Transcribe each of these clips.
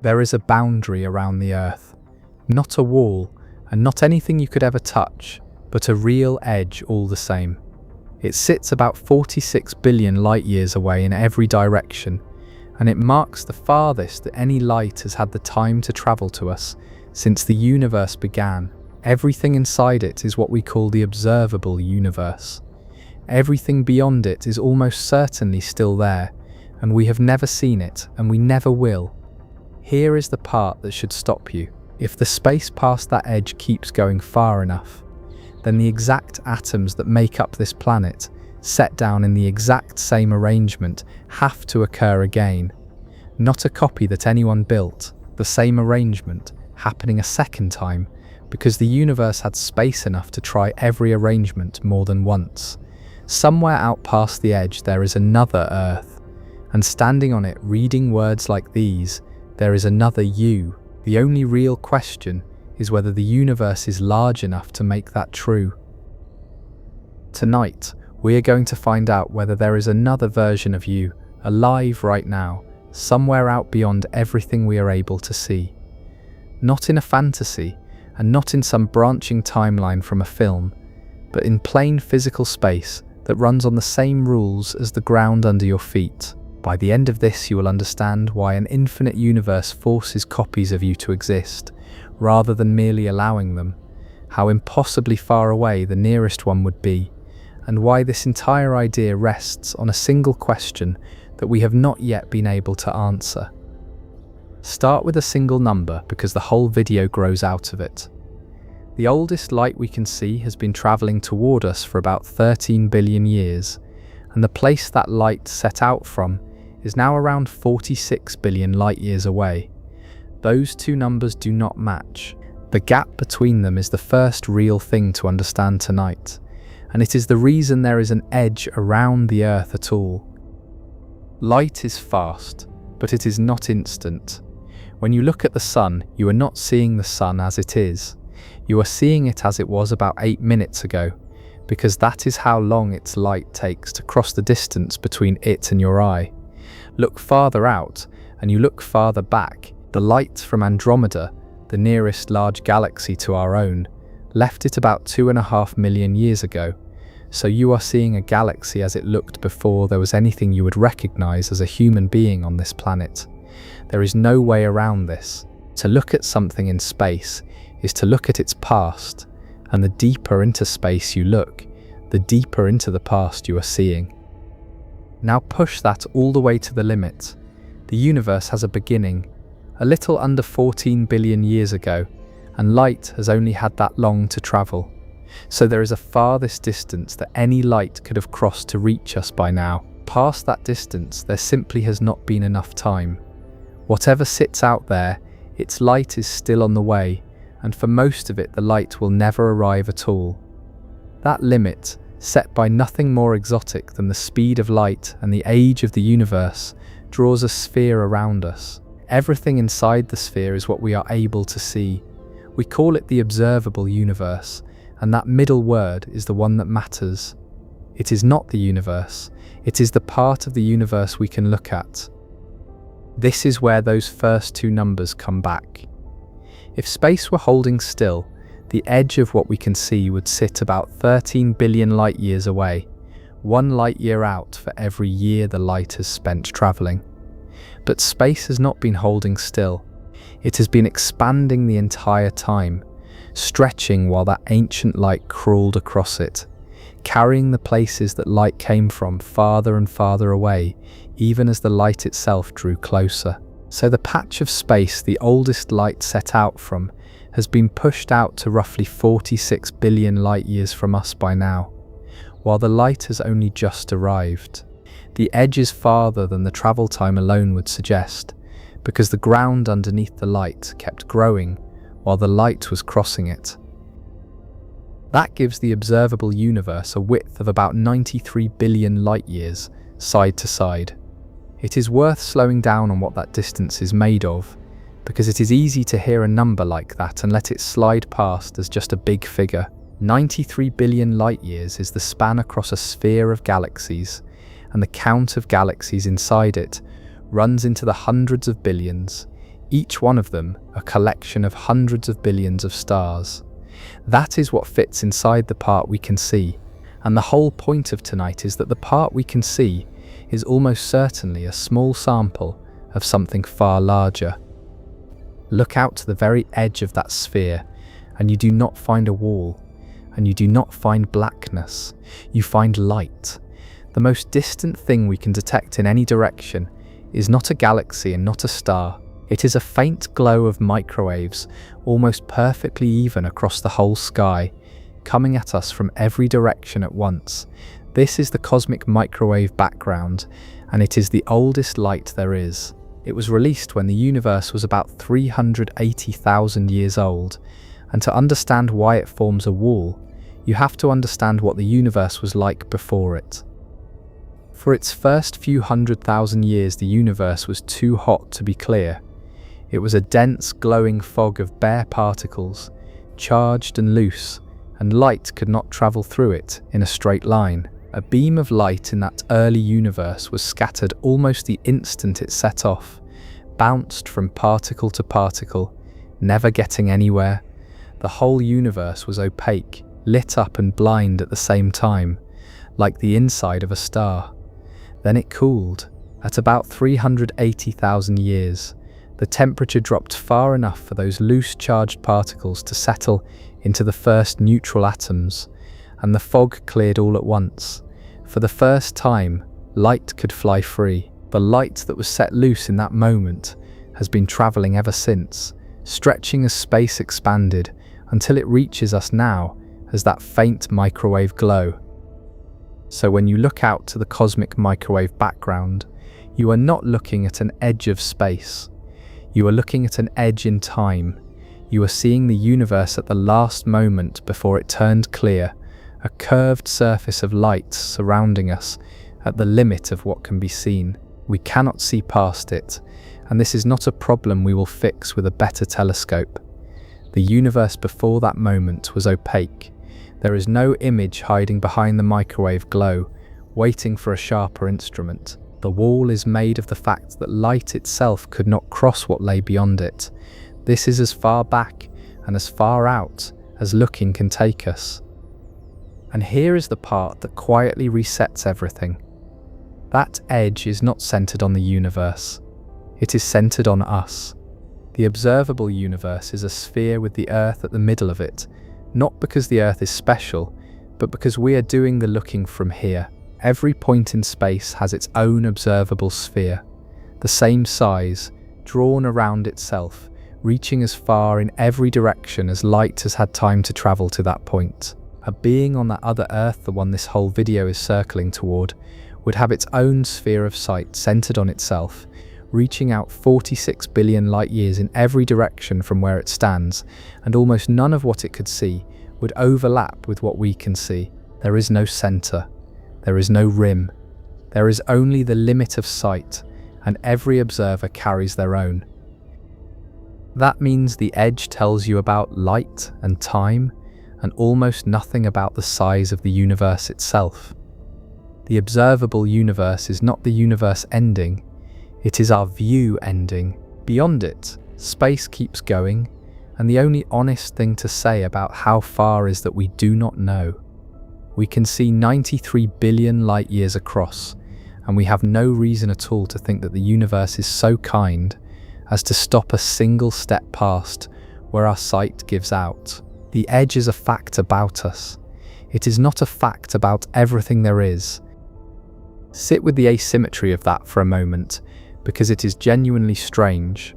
There is a boundary around the Earth. Not a wall, and not anything you could ever touch, but a real edge all the same. It sits about 46 billion light years away in every direction, and it marks the farthest that any light has had the time to travel to us since the universe began. Everything inside it is what we call the observable universe. Everything beyond it is almost certainly still there, and we have never seen it, and we never will. Here is the part that should stop you. If the space past that edge keeps going far enough, then the exact atoms that make up this planet, set down in the exact same arrangement, have to occur again. Not a copy that anyone built, the same arrangement, happening a second time, because the universe had space enough to try every arrangement more than once. Somewhere out past the edge there is another Earth, and standing on it reading words like these, there is another you. The only real question is whether the universe is large enough to make that true. Tonight, we are going to find out whether there is another version of you, alive right now, somewhere out beyond everything we are able to see. Not in a fantasy, and not in some branching timeline from a film, but in plain physical space that runs on the same rules as the ground under your feet. By the end of this, you will understand why an infinite universe forces copies of you to exist, rather than merely allowing them, how impossibly far away the nearest one would be, and why this entire idea rests on a single question that we have not yet been able to answer. Start with a single number because the whole video grows out of it. The oldest light we can see has been travelling toward us for about 13 billion years, and the place that light set out from is now around 46 billion light years away. Those two numbers do not match. The gap between them is the first real thing to understand tonight, and it is the reason there is an edge around the Earth at all. Light is fast, but it is not instant. When you look at the sun, you are not seeing the sun as it is. You are seeing it as it was about 8 minutes ago, because that is how long its light takes to cross the distance between it and your eye. Look farther out, and you look farther back. The light from Andromeda, the nearest large galaxy to our own, left it about 2.5 million years ago, so you are seeing a galaxy as it looked before there was anything you would recognize as a human being on this planet. There is no way around this. To look at something in space is to look at its past, and the deeper into space you look, the deeper into the past you are seeing. Now push that all the way to the limit. The universe has a beginning, a little under 14 billion years ago, and light has only had that long to travel. So there is a farthest distance that any light could have crossed to reach us by now. Past that distance, there simply has not been enough time. Whatever sits out there, its light is still on the way, and for most of it the light will never arrive at all. That limit, set by nothing more exotic than the speed of light and the age of the universe, draws a sphere around us. Everything inside the sphere is what we are able to see. We call it the observable universe, and that middle word is the one that matters. It is not the universe, it is the part of the universe we can look at. This is where those first two numbers come back. If space were holding still, the edge of what we can see would sit about 13 billion light years away, 1 light year out for every year the light has spent travelling. But space has not been holding still. It has been expanding the entire time, stretching while that ancient light crawled across it, carrying the places that light came from farther and farther away, even as the light itself drew closer. So the patch of space the oldest light set out from has been pushed out to roughly 46 billion light years from us by now, while the light has only just arrived. The edge is farther than the travel time alone would suggest, because the ground underneath the light kept growing while the light was crossing it. That gives the observable universe a width of about 93 billion light years, side to side. It is worth slowing down on what that distance is made of, because it is easy to hear a number like that and let it slide past as just a big figure. 93 billion light years is the span across a sphere of galaxies, and the count of galaxies inside it runs into the hundreds of billions, each one of them a collection of hundreds of billions of stars. That is what fits inside the part we can see, and the whole point of tonight is that the part we can see is almost certainly a small sample of something far larger. Look out to the very edge of that sphere, and you do not find a wall, and you do not find blackness, you find light. The most distant thing we can detect in any direction is not a galaxy and not a star. It is a faint glow of microwaves, almost perfectly even across the whole sky, coming at us from every direction at once. This is the cosmic microwave background, and it is the oldest light there is. It was released when the universe was about 380,000 years old, and to understand why it forms a wall, you have to understand what the universe was like before it. For its first few 100,000 years, the universe was too hot to be clear. It was a dense, glowing fog of bare particles, charged and loose, and light could not travel through it in a straight line. A beam of light in that early universe was scattered almost the instant it set off, bounced from particle to particle, never getting anywhere. The whole universe was opaque, lit up and blind at the same time, like the inside of a star. Then it cooled. At about 380,000 years, the temperature dropped far enough for those loose charged particles to settle into the first neutral atoms, and the fog cleared all at once. For the first time, light could fly free. The light that was set loose in that moment has been travelling ever since, stretching as space expanded until it reaches us now as that faint microwave glow. So when you look out to the cosmic microwave background, you are not looking at an edge of space. You are looking at an edge in time. You are seeing the universe at the last moment before it turned clear, a curved surface of light surrounding us at the limit of what can be seen. We cannot see past it, and this is not a problem we will fix with a better telescope. The universe before that moment was opaque. There is no image hiding behind the microwave glow, waiting for a sharper instrument. The wall is made of the fact that light itself could not cross what lay beyond it. This is as far back and as far out as looking can take us. And here is the part that quietly resets everything. That edge is not centered on the universe. It is centered on us. The observable universe is a sphere with the Earth at the middle of it, not because the Earth is special, but because we are doing the looking from here. Every point in space has its own observable sphere, the same size, drawn around itself, reaching as far in every direction as light has had time to travel to that point. A being on that other Earth, the one this whole video is circling toward, would have its own sphere of sight centered on itself, reaching out 46 billion light years in every direction from where it stands, and almost none of what it could see would overlap with what we can see. There is no center. There is no rim. There is only the limit of sight, and every observer carries their own. That means the edge tells you about light and time, and almost nothing about the size of the universe itself. The observable universe is not the universe ending, it is our view ending. Beyond it, space keeps going, and the only honest thing to say about how far is that we do not know. We can see 93 billion light years across, and we have no reason at all to think that the universe is so kind as to stop a single step past where our sight gives out. The edge is a fact about us. It is not a fact about everything there is. Sit with the asymmetry of that for a moment, because it is genuinely strange.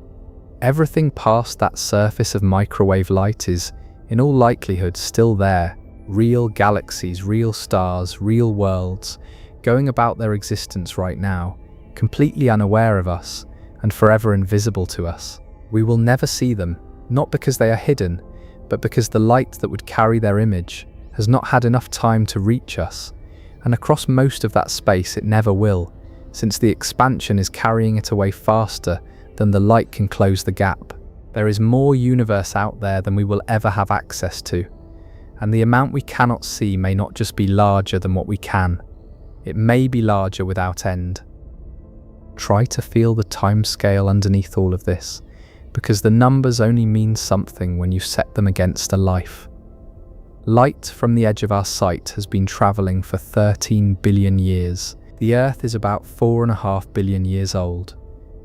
Everything past that surface of microwave light is, in all likelihood, still there. Real galaxies, real stars, real worlds, going about their existence right now, completely unaware of us, and forever invisible to us. We will never see them, not because they are hidden, but because the light that would carry their image has not had enough time to reach us, and across most of that space it never will, since the expansion is carrying it away faster than the light can close the gap. There is more universe out there than we will ever have access to, and the amount we cannot see may not just be larger than what we can. It may be larger without end. Try to feel the time scale underneath all of this, because the numbers only mean something when you set them against a life. Light from the edge of our sight has been travelling for 13 billion years. The Earth is about 4.5 billion years old,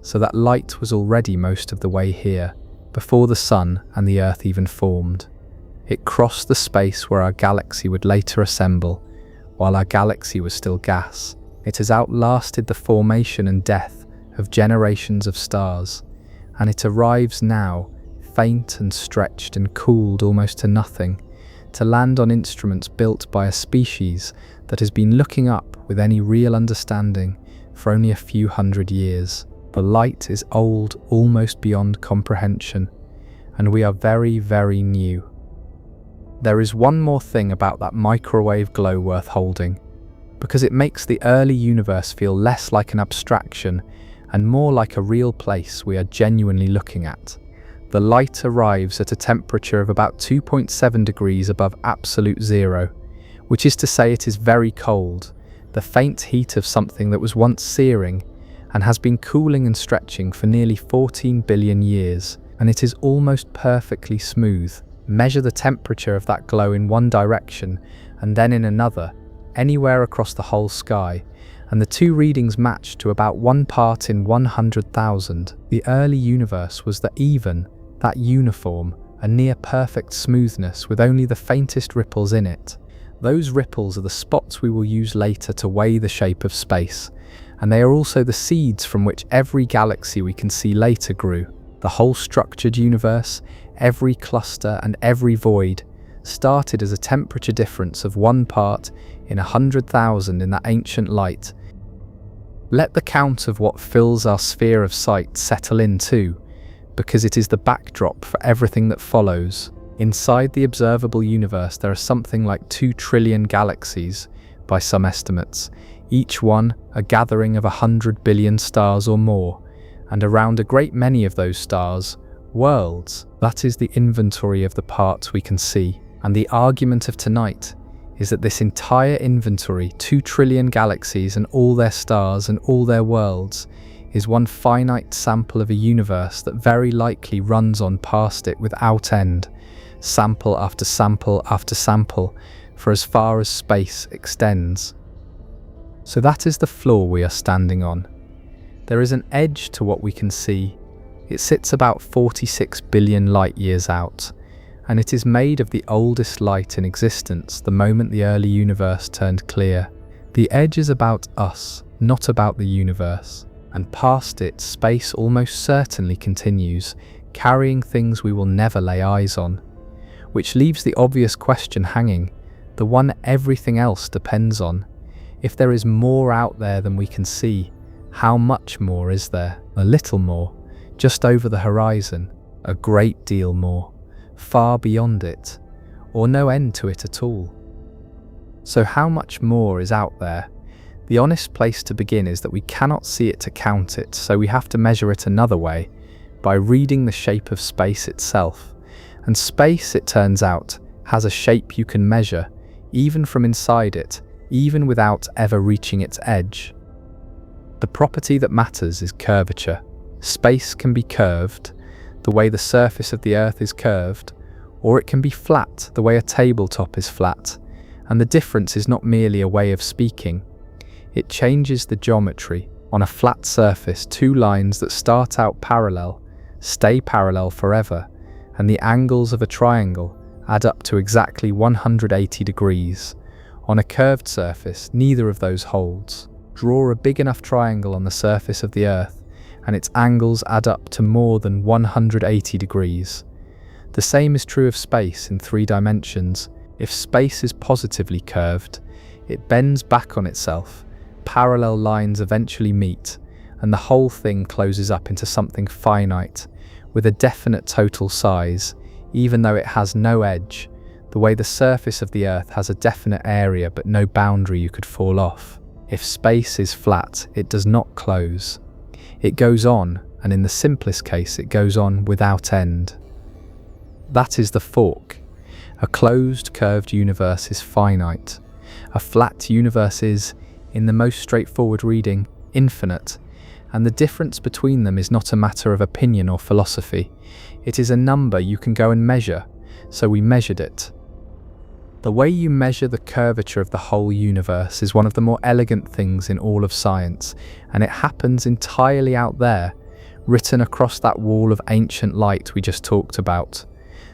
so that light was already most of the way here, before the Sun and the Earth even formed. It crossed the space where our galaxy would later assemble, while our galaxy was still gas. It has outlasted the formation and death of generations of stars, and it arrives now, faint and stretched and cooled almost to nothing, to land on instruments built by a species that has been looking up with any real understanding for only a few hundred years. The light is old almost beyond comprehension, and we are very, very new. There is one more thing about that microwave glow worth holding, because it makes the early universe feel less like an abstraction and more like a real place we are genuinely looking at. The light arrives at a temperature of about 2.7 degrees above absolute zero, which is to say it is very cold, the faint heat of something that was once searing and has been cooling and stretching for nearly 14 billion years, and it is almost perfectly smooth. Measure the temperature of that glow in one direction and then in another, anywhere across the whole sky, and the two readings match to about 1 part in 100,000. The early universe was that uniform, a near-perfect smoothness with only the faintest ripples in it. Those ripples are the spots we will use later to weigh the shape of space, and they are also the seeds from which every galaxy we can see later grew. The whole structured universe, every cluster and every void, started as a temperature difference of 1 part in 100,000 in that ancient light. Let the count of what fills our sphere of sight settle in too, because it is the backdrop for everything that follows. Inside the observable universe there are something like 2 trillion galaxies, by some estimates, each one a gathering of 100 billion stars or more, and around a great many of those stars, worlds. That is the inventory of the parts we can see, and the argument of tonight is that this entire inventory, 2 trillion galaxies and all their stars and all their worlds, is one finite sample of a universe that very likely runs on past it without end, sample after sample after sample, for as far as space extends. So that is the floor we are standing on. There is an edge to what we can see. It sits about 46 billion light years out, and it is made of the oldest light in existence the moment the early universe turned clear. The edge is about us, not about the universe, and past it space almost certainly continues, carrying things we will never lay eyes on, which leaves the obvious question hanging, the one everything else depends on. If there is more out there than we can see, how much more is there? A little more, just over the horizon, a great deal more, far beyond it, or no end to it at all. So how much more is out there? The honest place to begin is that we cannot see it to count it, so we have to measure it another way, by reading the shape of space itself. And space, it turns out, has a shape you can measure, even from inside it, even without ever reaching its edge. The property that matters is curvature. Space can be curved, the way the surface of the Earth is curved, or it can be flat, the way a tabletop is flat, and the difference is not merely a way of speaking. It changes the geometry. On a flat surface, 2 lines that start out parallel stay parallel forever, and the angles of a triangle add up to exactly 180 degrees. On a curved surface, neither of those holds. Draw a big enough triangle on the surface of the Earth, and its angles add up to more than 180 degrees. The same is true of space in 3 dimensions. If space is positively curved, it bends back on itself, parallel lines eventually meet, and the whole thing closes up into something finite, with a definite total size, even though it has no edge, the way the surface of the Earth has a definite area but no boundary you could fall off. If space is flat, it does not close. It goes on, and in the simplest case, it goes on without end. That is the fork. A closed, curved universe is finite. A flat universe is, in the most straightforward reading, infinite, and the difference between them is not a matter of opinion or philosophy. It is a number you can go and measure, so we measured it. The way you measure the curvature of the whole universe is one of the more elegant things in all of science, and it happens entirely out there, written across that wall of ancient light we just talked about.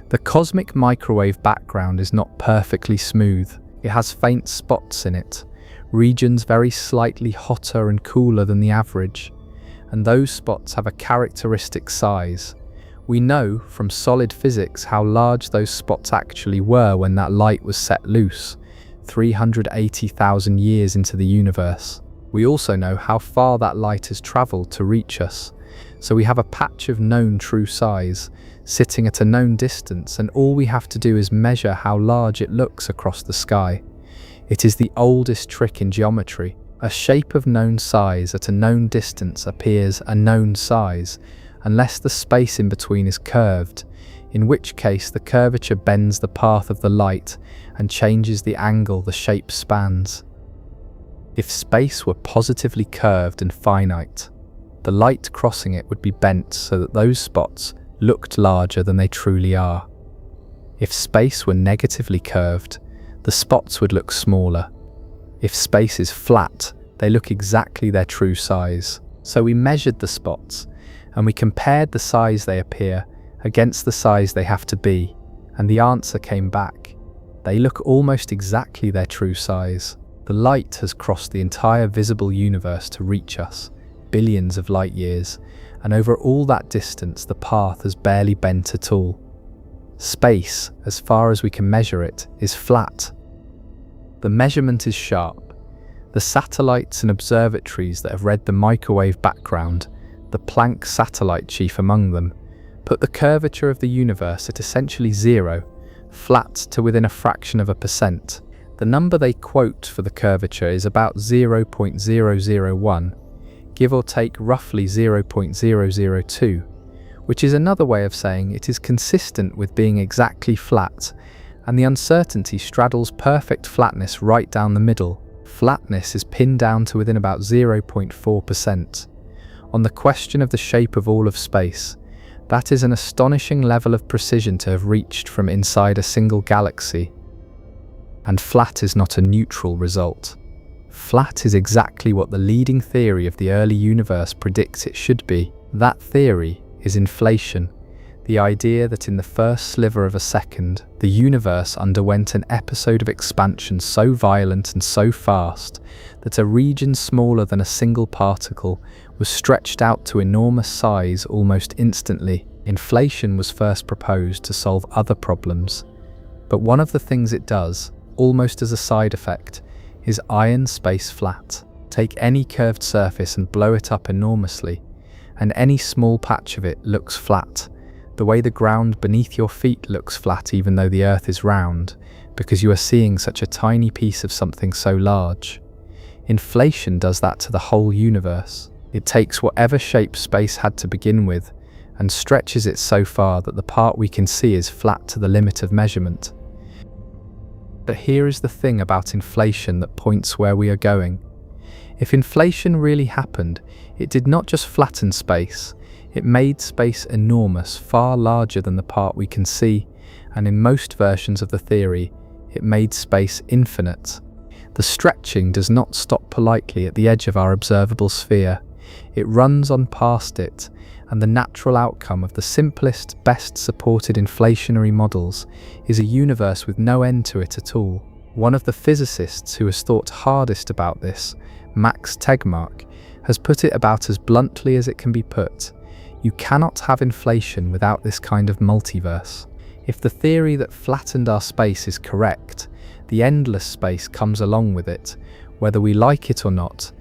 The cosmic microwave background is not perfectly smooth. It has faint spots in it, regions very slightly hotter and cooler than the average, and those spots have a characteristic size. We know from solid physics how large those spots actually were when that light was set loose, 380,000 years into the universe. We also know how far that light has travelled to reach us, so we have a patch of known true size, sitting at a known distance, and all we have to do is measure how large it looks across the sky. It is the oldest trick in geometry. A shape of known size at a known distance appears a known size, unless the space in between is curved, in which case the curvature bends the path of the light and changes the angle the shape spans. If space were positively curved and finite, the light crossing it would be bent so that those spots looked larger than they truly are. If space were negatively curved, the spots would look smaller. If space is flat, they look exactly their true size. So we measured the spots, and we compared the size they appear against the size they have to be, and the answer came back. They look almost exactly their true size. The light has crossed the entire visible universe to reach us, billions of light years, and over all that distance the path has barely bent at all. Space, as far as we can measure it, is flat. The measurement is sharp. The satellites and observatories that have read the microwave background, the Planck satellite chief among them, put the curvature of the universe at essentially zero, flat to within a fraction of a percent. The number they quote for the curvature is about 0.001, give or take roughly 0.002, which is another way of saying it is consistent with being exactly flat, and the uncertainty straddles perfect flatness right down the middle. Flatness is pinned down to within about 0.4%. On the question of the shape of all of space, that is an astonishing level of precision to have reached from inside a single galaxy. And flat is not a neutral result. Flat is exactly what the leading theory of the early universe predicts it should be. That theory is inflation, the idea that in the first sliver of a second, the universe underwent an episode of expansion so violent and so fast that a region smaller than a single particle was stretched out to enormous size almost instantly. Inflation was first proposed to solve other problems, but one of the things it does, almost as a side effect, is iron space flat. Take any curved surface and blow it up enormously, and any small patch of it looks flat, the way the ground beneath your feet looks flat even though the earth is round, because you are seeing such a tiny piece of something so large. Inflation does that to the whole universe. It takes whatever shape space had to begin with and stretches it so far that the part we can see is flat to the limit of measurement. But here is the thing about inflation that points where we are going. If inflation really happened, it did not just flatten space, it made space enormous, far larger than the part we can see, and in most versions of the theory, it made space infinite. The stretching does not stop politely at the edge of our observable sphere. It runs on past it, and the natural outcome of the simplest, best supported inflationary models is a universe with no end to it at all. One of the physicists who has thought hardest about this, Max Tegmark, has put it about as bluntly as it can be put. You cannot have inflation without this kind of multiverse. If the theory that flattened our space is correct, the endless space comes along with it, whether we like it or not.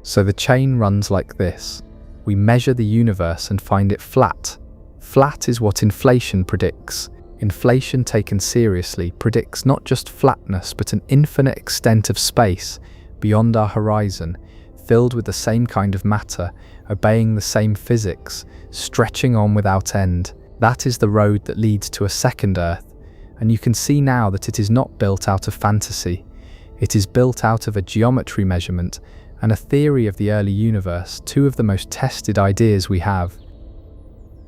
So the chain runs like this. We measure the universe and find it flat. Flat is what inflation predicts. Inflation taken seriously predicts not just flatness but an infinite extent of space beyond our horizon, filled with the same kind of matter, obeying the same physics, stretching on without end. That is the road that leads to a second Earth, and you can see now that it is not built out of fantasy. It is built out of a geometry measurement and a theory of the early universe, two of the most tested ideas we have.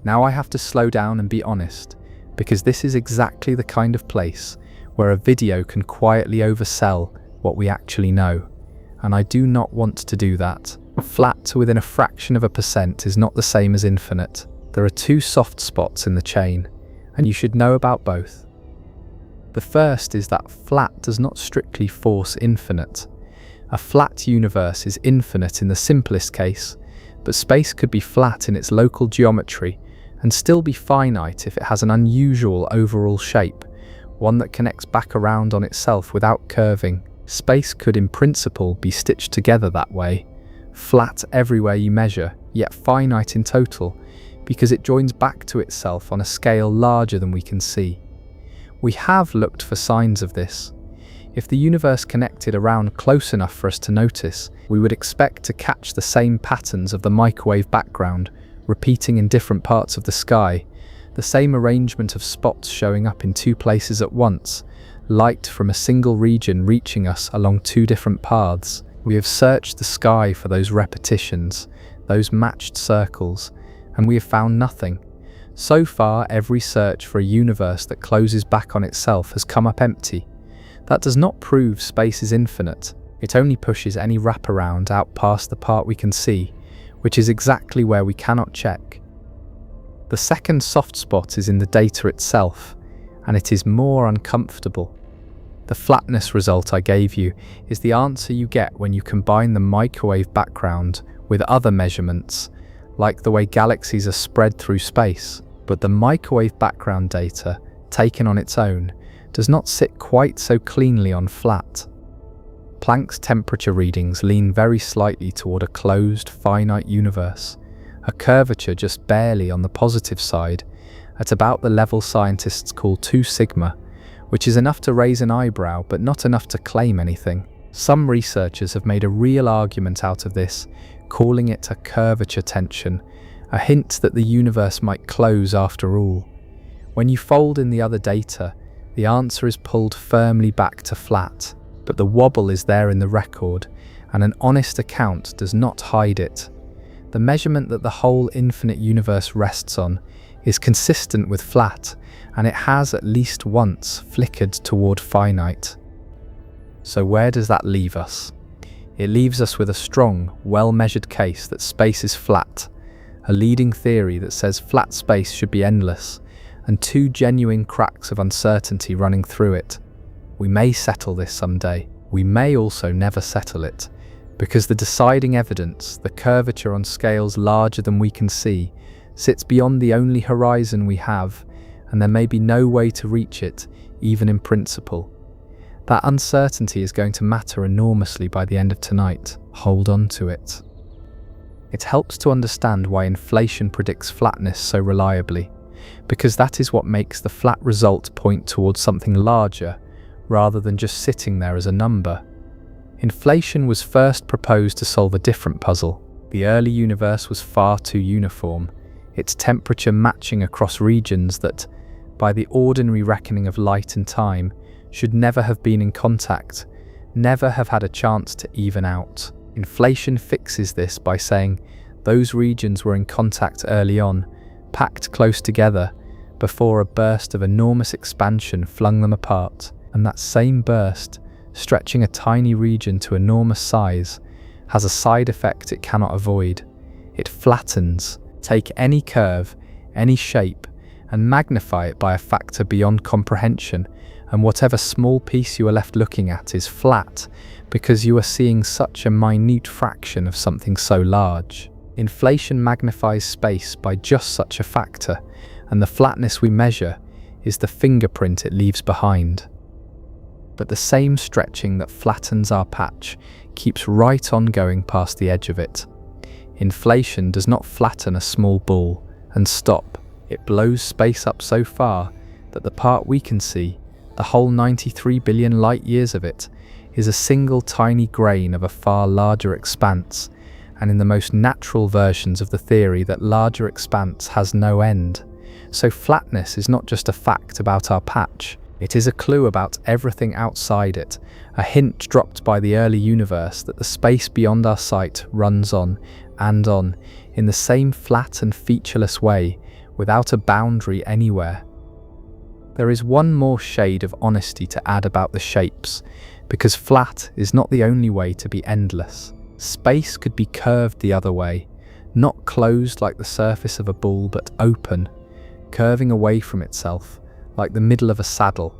Now I have to slow down and be honest, because this is exactly the kind of place where a video can quietly oversell what we actually know, and I do not want to do that. Flat to within a fraction of a percent is not the same as infinite. There are two soft spots in the chain, and you should know about both. The first is that flat does not strictly force infinite. A flat universe is infinite in the simplest case, but space could be flat in its local geometry and still be finite if it has an unusual overall shape, one that connects back around on itself without curving. Space could in principle be stitched together that way, flat everywhere you measure, yet finite in total, because it joins back to itself on a scale larger than we can see. We have looked for signs of this. If the universe connected around close enough for us to notice, we would expect to catch the same patterns of the microwave background, repeating in different parts of the sky, the same arrangement of spots showing up in two places at once, light from a single region reaching us along two different paths. We have searched the sky for those repetitions, those matched circles, and we have found nothing. So far, every search for a universe that closes back on itself has come up empty. That does not prove space is infinite. It only pushes any wraparound out past the part we can see, which is exactly where we cannot check. The second soft spot is in the data itself, and it is more uncomfortable. The flatness result I gave you is the answer you get when you combine the microwave background with other measurements, like the way galaxies are spread through space. But the microwave background data, taken on its own, does not sit quite so cleanly on flat. Planck's temperature readings lean very slightly toward a closed, finite universe, a curvature just barely on the positive side, at about the level scientists call 2 sigma, which is enough to raise an eyebrow but not enough to claim anything. Some researchers have made a real argument out of this, calling it a curvature tension, a hint that the universe might close after all. When you fold in the other data, the answer is pulled firmly back to flat, but the wobble is there in the record, and an honest account does not hide it. The measurement that the whole infinite universe rests on is consistent with flat, and it has at least once flickered toward finite. So where does that leave us? It leaves us with a strong, well-measured case that space is flat, a leading theory that says flat space should be endless, and 2 genuine cracks of uncertainty running through it. We may settle this someday. We may also never settle it, because the deciding evidence, the curvature on scales larger than we can see, sits beyond the only horizon we have, and there may be no way to reach it, even in principle. That uncertainty is going to matter enormously by the end of tonight. Hold on to it. It helps to understand why inflation predicts flatness so reliably, because that is what makes the flat result point towards something larger, rather than just sitting there as a number. Inflation was first proposed to solve a different puzzle. The early universe was far too uniform, its temperature matching across regions that, by the ordinary reckoning of light and time, should never have been in contact, never have had a chance to even out. Inflation fixes this by saying those regions were in contact early on, packed close together, before a burst of enormous expansion flung them apart, and that same burst, stretching a tiny region to enormous size, has a side effect it cannot avoid. It flattens. Take any curve, any shape, and magnify it by a factor beyond comprehension, and whatever small piece you are left looking at is flat, because you are seeing such a minute fraction of something so large. Inflation magnifies space by just such a factor, and the flatness we measure is the fingerprint it leaves behind. But the same stretching that flattens our patch keeps right on going past the edge of it. Inflation does not flatten a small ball and stop. It blows space up so far that the part we can see, the whole 93 billion light years of it, is a single tiny grain of a far larger expanse, and in the most natural versions of the theory that larger expanse has no end. So flatness is not just a fact about our patch, It is a clue about everything outside it, a hint dropped by the early universe that the space beyond our sight runs on and on, in the same flat and featureless way, without a boundary anywhere. There is one more shade of honesty to add about the shapes, because flat is not the only way to be endless. Space could be curved the other way, not closed like the surface of a ball, but open, curving away from itself, like the middle of a saddle,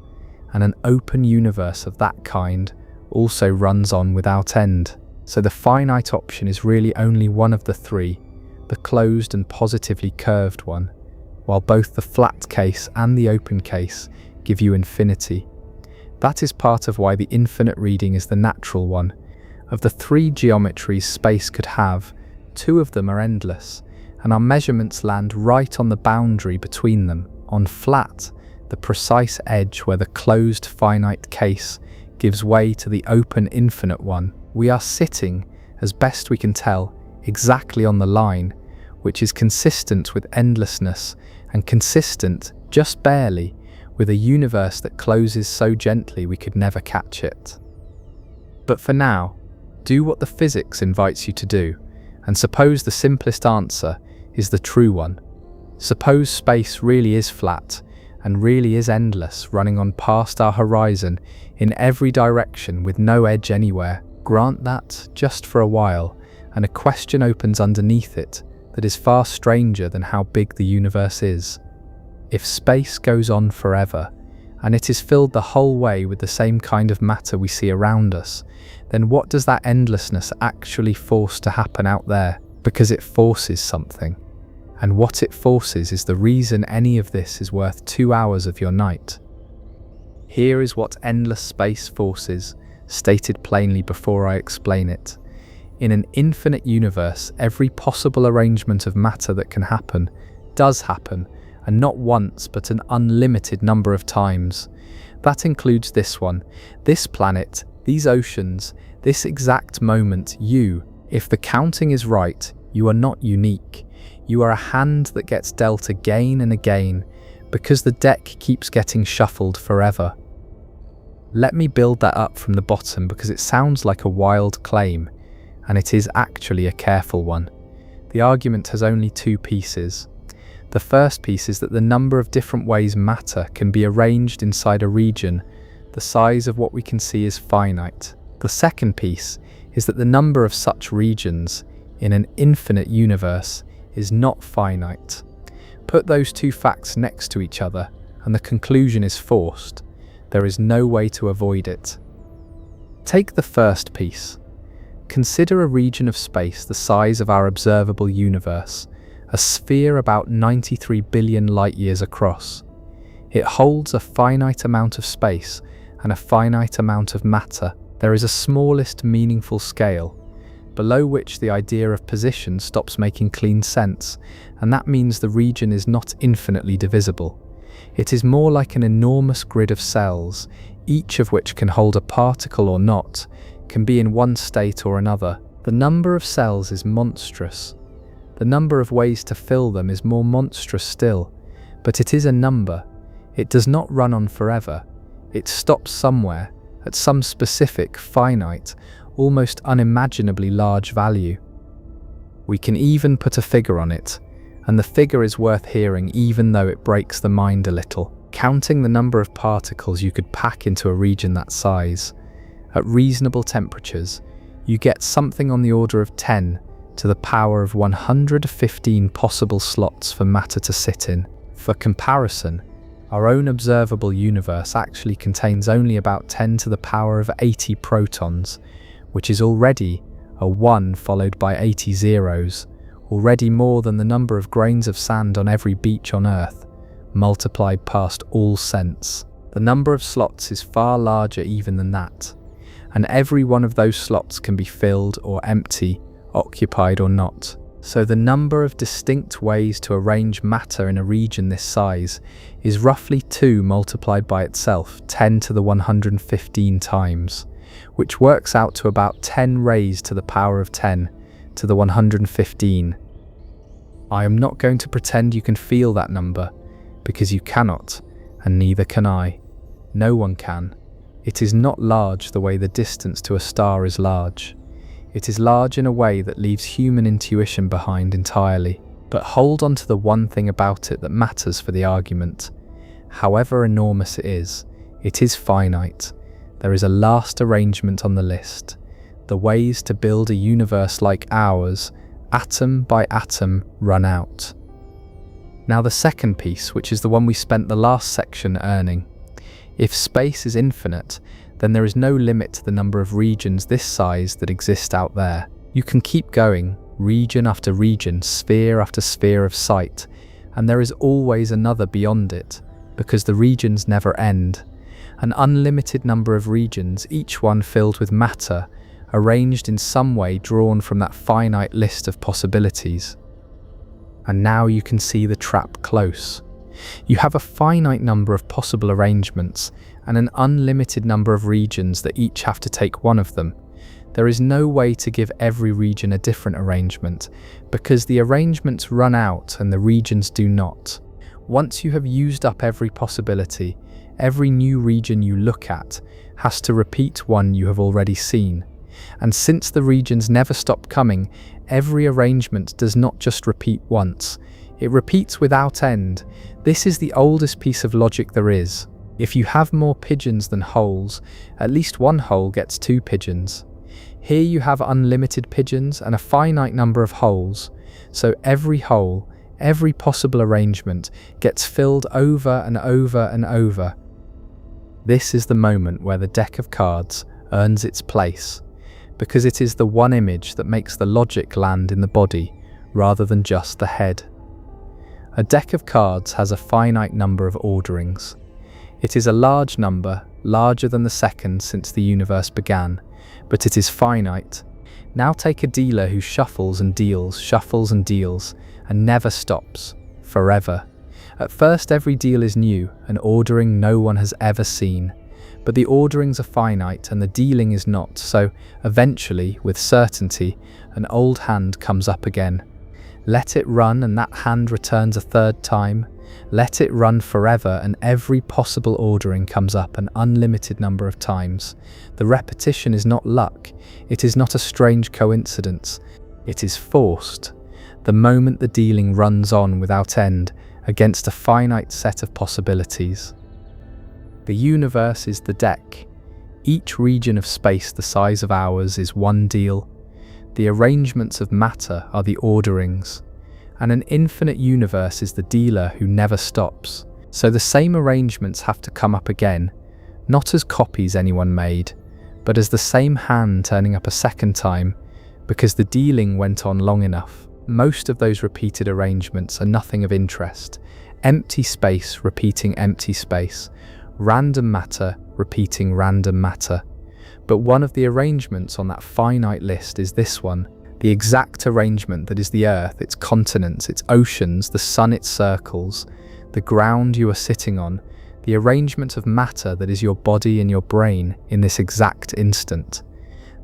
and an open universe of that kind also runs on without end. So the finite option is really only one of the three, the closed and positively curved one, while both the flat case and the open case give you infinity. That is part of why the infinite reading is the natural one. Of the three geometries space could have, two of them are endless, and our measurements land right on the boundary between them, on flat, the precise edge where the closed finite case gives way to the open infinite one. We are sitting, as best we can tell, exactly on the line, which is consistent with endlessness and consistent, just barely, with a universe that closes so gently we could never catch it. But for now, do what the physics invites you to do, and suppose the simplest answer is the true one. Suppose space really is flat, and really is endless, running on past our horizon in every direction with no edge anywhere. Grant that just for a while, and a question opens underneath it that is far stranger than how big the universe is. If space goes on forever, and it is filled the whole way with the same kind of matter we see around us, then what does that endlessness actually force to happen out there? Because it forces something. And what it forces is the reason any of this is worth 2 hours of your night. Here is what endless space forces, stated plainly before I explain it. In an infinite universe, every possible arrangement of matter that can happen does happen, and not once but an unlimited number of times. That includes this one, this planet, these oceans, this exact moment. You, if the counting is right, you are not unique. You are a hand that gets dealt again and again, because the deck keeps getting shuffled forever. Let me build that up from the bottom, because it sounds like a wild claim, and it is actually a careful one. The argument has only two pieces. The first piece is that the number of different ways matter can be arranged inside a region, the size of what we can see is finite. The second piece is that the number of such regions in an infinite universe is not finite. Put those two facts next to each other, and the conclusion is forced. There is no way to avoid it. Take the first piece. Consider a region of space the size of our observable universe, a sphere about 93 billion light-years across. It holds a finite amount of space and a finite amount of matter. There is a smallest meaningful scale, below which the idea of position stops making clean sense, and that means the region is not infinitely divisible. It is more like an enormous grid of cells, each of which can hold a particle or not, can be in one state or another. The number of cells is monstrous. The number of ways to fill them is more monstrous still, but it is a number. It does not run on forever. It stops somewhere, at some specific, finite, almost unimaginably large value. We can even put a figure on it, and the figure is worth hearing even though it breaks the mind a little. Counting the number of particles you could pack into a region that size, at reasonable temperatures, you get something on the order of 10 to the power of 115 possible slots for matter to sit in. For comparison, our own observable universe actually contains only about 10 to the power of 80 protons, which is already a 1 followed by 80 zeros, already more than the number of grains of sand on every beach on Earth, multiplied past all sense. The number of slots is far larger even than that, and every one of those slots can be filled or empty, occupied or not. So the number of distinct ways to arrange matter in a region this size is roughly 2 multiplied by itself 10 to the 115 times, which works out to about 10 raised to the power of 10 to the 115. I am not going to pretend you can feel that number, because you cannot, and neither can I. No one can. It is not large the way the distance to a star is large. It is large in a way that leaves human intuition behind entirely. But hold on to the one thing about it that matters for the argument. However enormous it is finite. There is a last arrangement on the list. The ways to build a universe like ours, atom by atom, run out. Now the second piece, which is the one we spent the last section earning. If space is infinite, then there is no limit to the number of regions this size that exist out there. You can keep going, region after region, sphere after sphere of sight, and there is always another beyond it, because the regions never end. An unlimited number of regions, each one filled with matter, arranged in some way drawn from that finite list of possibilities. And now you can see the trap close. You have a finite number of possible arrangements and an unlimited number of regions that each have to take one of them. There is no way to give every region a different arrangement, because the arrangements run out and the regions do not. Once you have used up every possibility, every new region you look at has to repeat one you have already seen. And since the regions never stop coming, every arrangement does not just repeat once, it repeats without end. This is the oldest piece of logic there is. If you have more pigeons than holes, at least one hole gets 2 pigeons. Here you have unlimited pigeons and a finite number of holes, so every hole, every possible arrangement, gets filled over and over and over. This is the moment where the deck of cards earns its place, because it is the one image that makes the logic land in the body rather than just the head. A deck of cards has a finite number of orderings. It is a large number, larger than the second since the universe began, but it is finite. Now take a dealer who shuffles and deals, and never stops, forever. At first every deal is new, an ordering no one has ever seen. But the orderings are finite and the dealing is not, so eventually, with certainty, an old hand comes up again. Let it run and that hand returns a third time. Let it run forever and every possible ordering comes up an unlimited number of times. The repetition is not luck. It is not a strange coincidence. It is forced. The moment the dealing runs on without end against a finite set of possibilities. The universe is the deck. Each region of space the size of ours is one deal. The arrangements of matter are the orderings. And an infinite universe is the dealer who never stops. So the same arrangements have to come up again, not as copies anyone made, but as the same hand turning up a second time, because the dealing went on long enough. Most of those repeated arrangements are nothing of interest. Empty space repeating empty space. Random matter repeating random matter. But one of the arrangements on that finite list is this one, the exact arrangement that is the Earth, its continents, its oceans, the sun it circles, the ground you are sitting on, the arrangement of matter that is your body and your brain in this exact instant.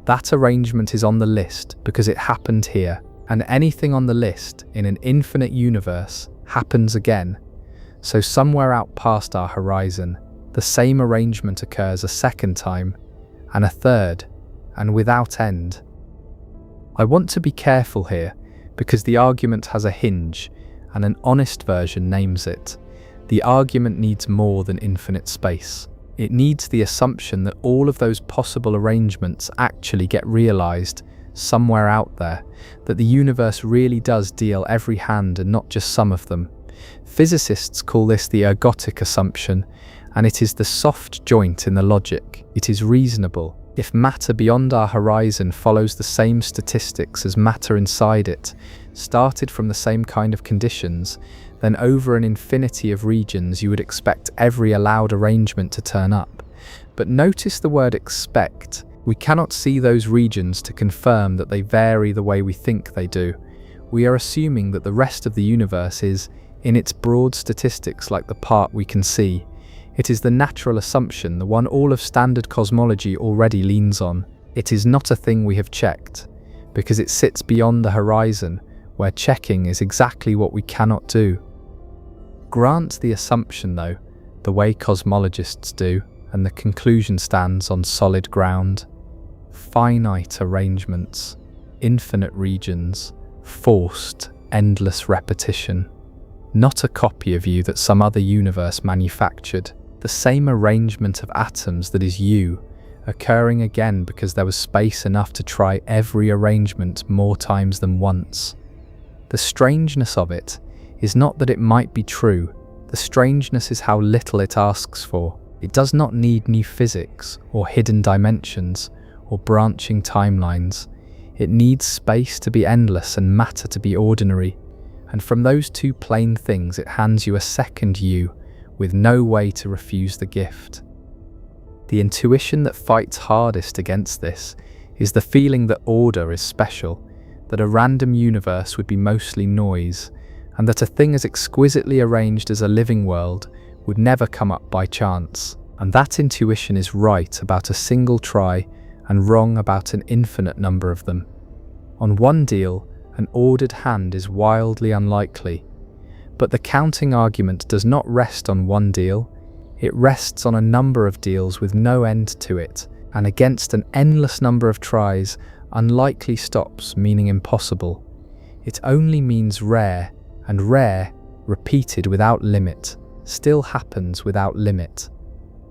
That arrangement is on the list because it happened here, and anything on the list in an infinite universe happens again. So somewhere out past our horizon, the same arrangement occurs a second time, and a third, and without end. I want to be careful here, because the argument has a hinge, and an honest version names it. The argument needs more than infinite space. It needs the assumption that all of those possible arrangements actually get realized somewhere out there, that the universe really does deal every hand and not just some of them. Physicists call this the ergodic assumption, and it is the soft joint in the logic. It is reasonable. If matter beyond our horizon follows the same statistics as matter inside it, started from the same kind of conditions, then over an infinity of regions you would expect every allowed arrangement to turn up. But notice the word expect. We cannot see those regions to confirm that they vary the way we think they do. We are assuming that the rest of the universe is, in its broad statistics, like the part we can see. It is the natural assumption, the one all of standard cosmology already leans on. It is not a thing we have checked, because it sits beyond the horizon, where checking is exactly what we cannot do. Grant the assumption though, the way cosmologists do, and the conclusion stands on solid ground. Finite arrangements, infinite regions, forced, endless repetition. Not a copy of you that some other universe manufactured. The same arrangement of atoms that is you, occurring again because there was space enough to try every arrangement more times than once. The strangeness of it is not that it might be true. The strangeness is how little it asks for. It does not need new physics, or hidden dimensions, or branching timelines. It needs space to be endless and matter to be ordinary. And from those two plain things it hands you a second you, with no way to refuse the gift. The intuition that fights hardest against this is the feeling that order is special, that a random universe would be mostly noise, and that a thing as exquisitely arranged as a living world would never come up by chance. And that intuition is right about a single try and wrong about an infinite number of them. On one deal, an ordered hand is wildly unlikely, but the counting argument does not rest on one deal. It rests on a number of deals with no end to it, and against an endless number of tries, unlikely stops meaning impossible. It only means rare, and rare, repeated without limit, still happens without limit.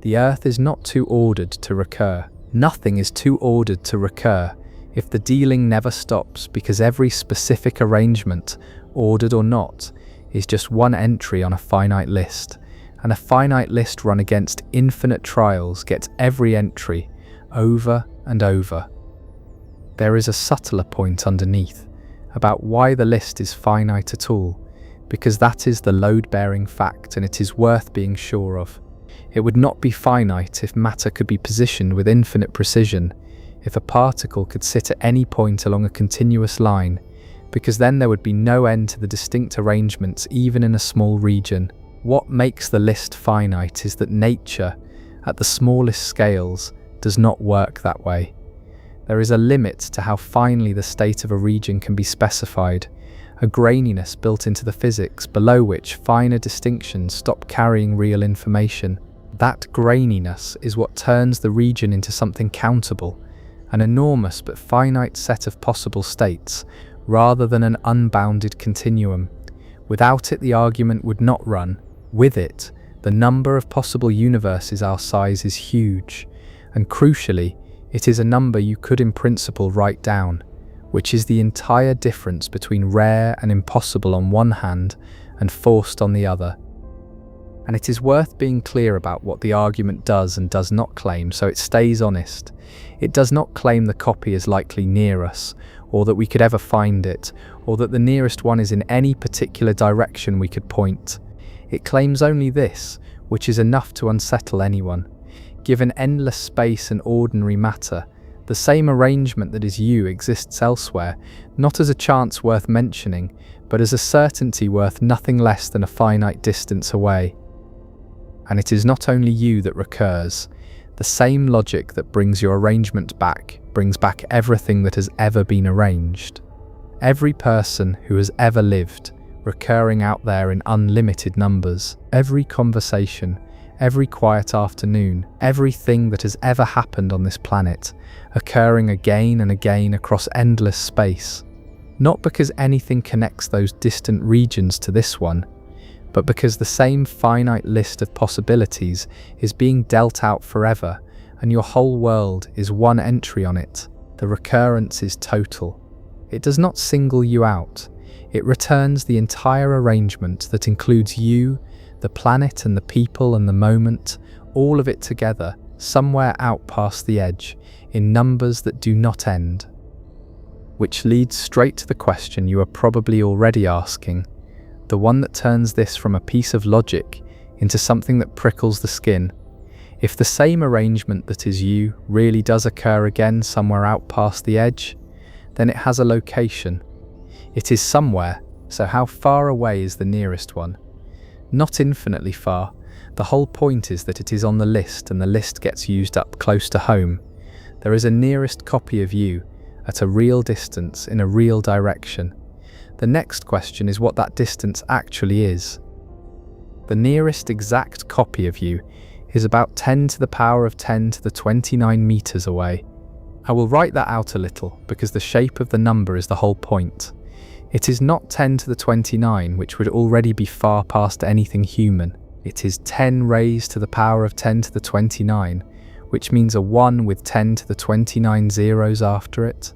The earth is not too ordered to recur. Nothing is too ordered to recur if the dealing never stops, because every specific arrangement, ordered or not, is just one entry on a finite list, and a finite list run against infinite trials gets every entry over and over. There is a subtler point underneath about why the list is finite at all, because that is the load-bearing fact and it is worth being sure of. It would not be finite if matter could be positioned with infinite precision, if a particle could sit at any point along a continuous line, because then there would be no end to the distinct arrangements even in a small region. What makes the list finite is that nature, at the smallest scales, does not work that way. There is a limit to how finely the state of a region can be specified, a graininess built into the physics below which finer distinctions stop carrying real information. That graininess is what turns the region into something countable, an enormous but finite set of possible states, rather than an unbounded continuum. Without it, the argument would not run. With it, the number of possible universes our size is huge, and crucially, it is a number you could in principle write down, which is the entire difference between rare and impossible on one hand and forced on the other. And it is worth being clear about what the argument does and does not claim, so it stays honest. It does not claim the copy is likely near us, or that we could ever find it, or that the nearest one is in any particular direction we could point. It claims only this, which is enough to unsettle anyone. Given endless space and ordinary matter, the same arrangement that is you exists elsewhere, not as a chance worth mentioning, but as a certainty worth nothing less than a finite distance away. And it is not only you that recurs. The same logic that brings your arrangement back brings back everything that has ever been arranged. Every person who has ever lived, recurring out there in unlimited numbers. Every conversation, every quiet afternoon, everything that has ever happened on this planet, occurring again and again across endless space. Not because anything connects those distant regions to this one, but because the same finite list of possibilities is being dealt out forever, and your whole world is one entry on it. The recurrence is total. It does not single you out. It returns the entire arrangement that includes you, the planet and the people and the moment, all of it together, somewhere out past the edge, in numbers that do not end. Which leads straight to the question you are probably already asking, the one that turns this from a piece of logic into something that prickles the skin. If the same arrangement that is you really does occur again somewhere out past the edge, then it has a location. It is somewhere, so how far away is the nearest one? Not infinitely far. The whole point is that it is on the list and the list gets used up close to home. There is a nearest copy of you at a real distance in a real direction. The next question is what that distance actually is. The nearest exact copy of you is about 10 to the power of 10 to the 29 meters away. I will write that out a little because the shape of the number is the whole point. It is not 10 to the 29, which would already be far past anything human. It is 10 raised to the power of 10 to the 29, which means a 1 with 10 to the 29 zeros after it.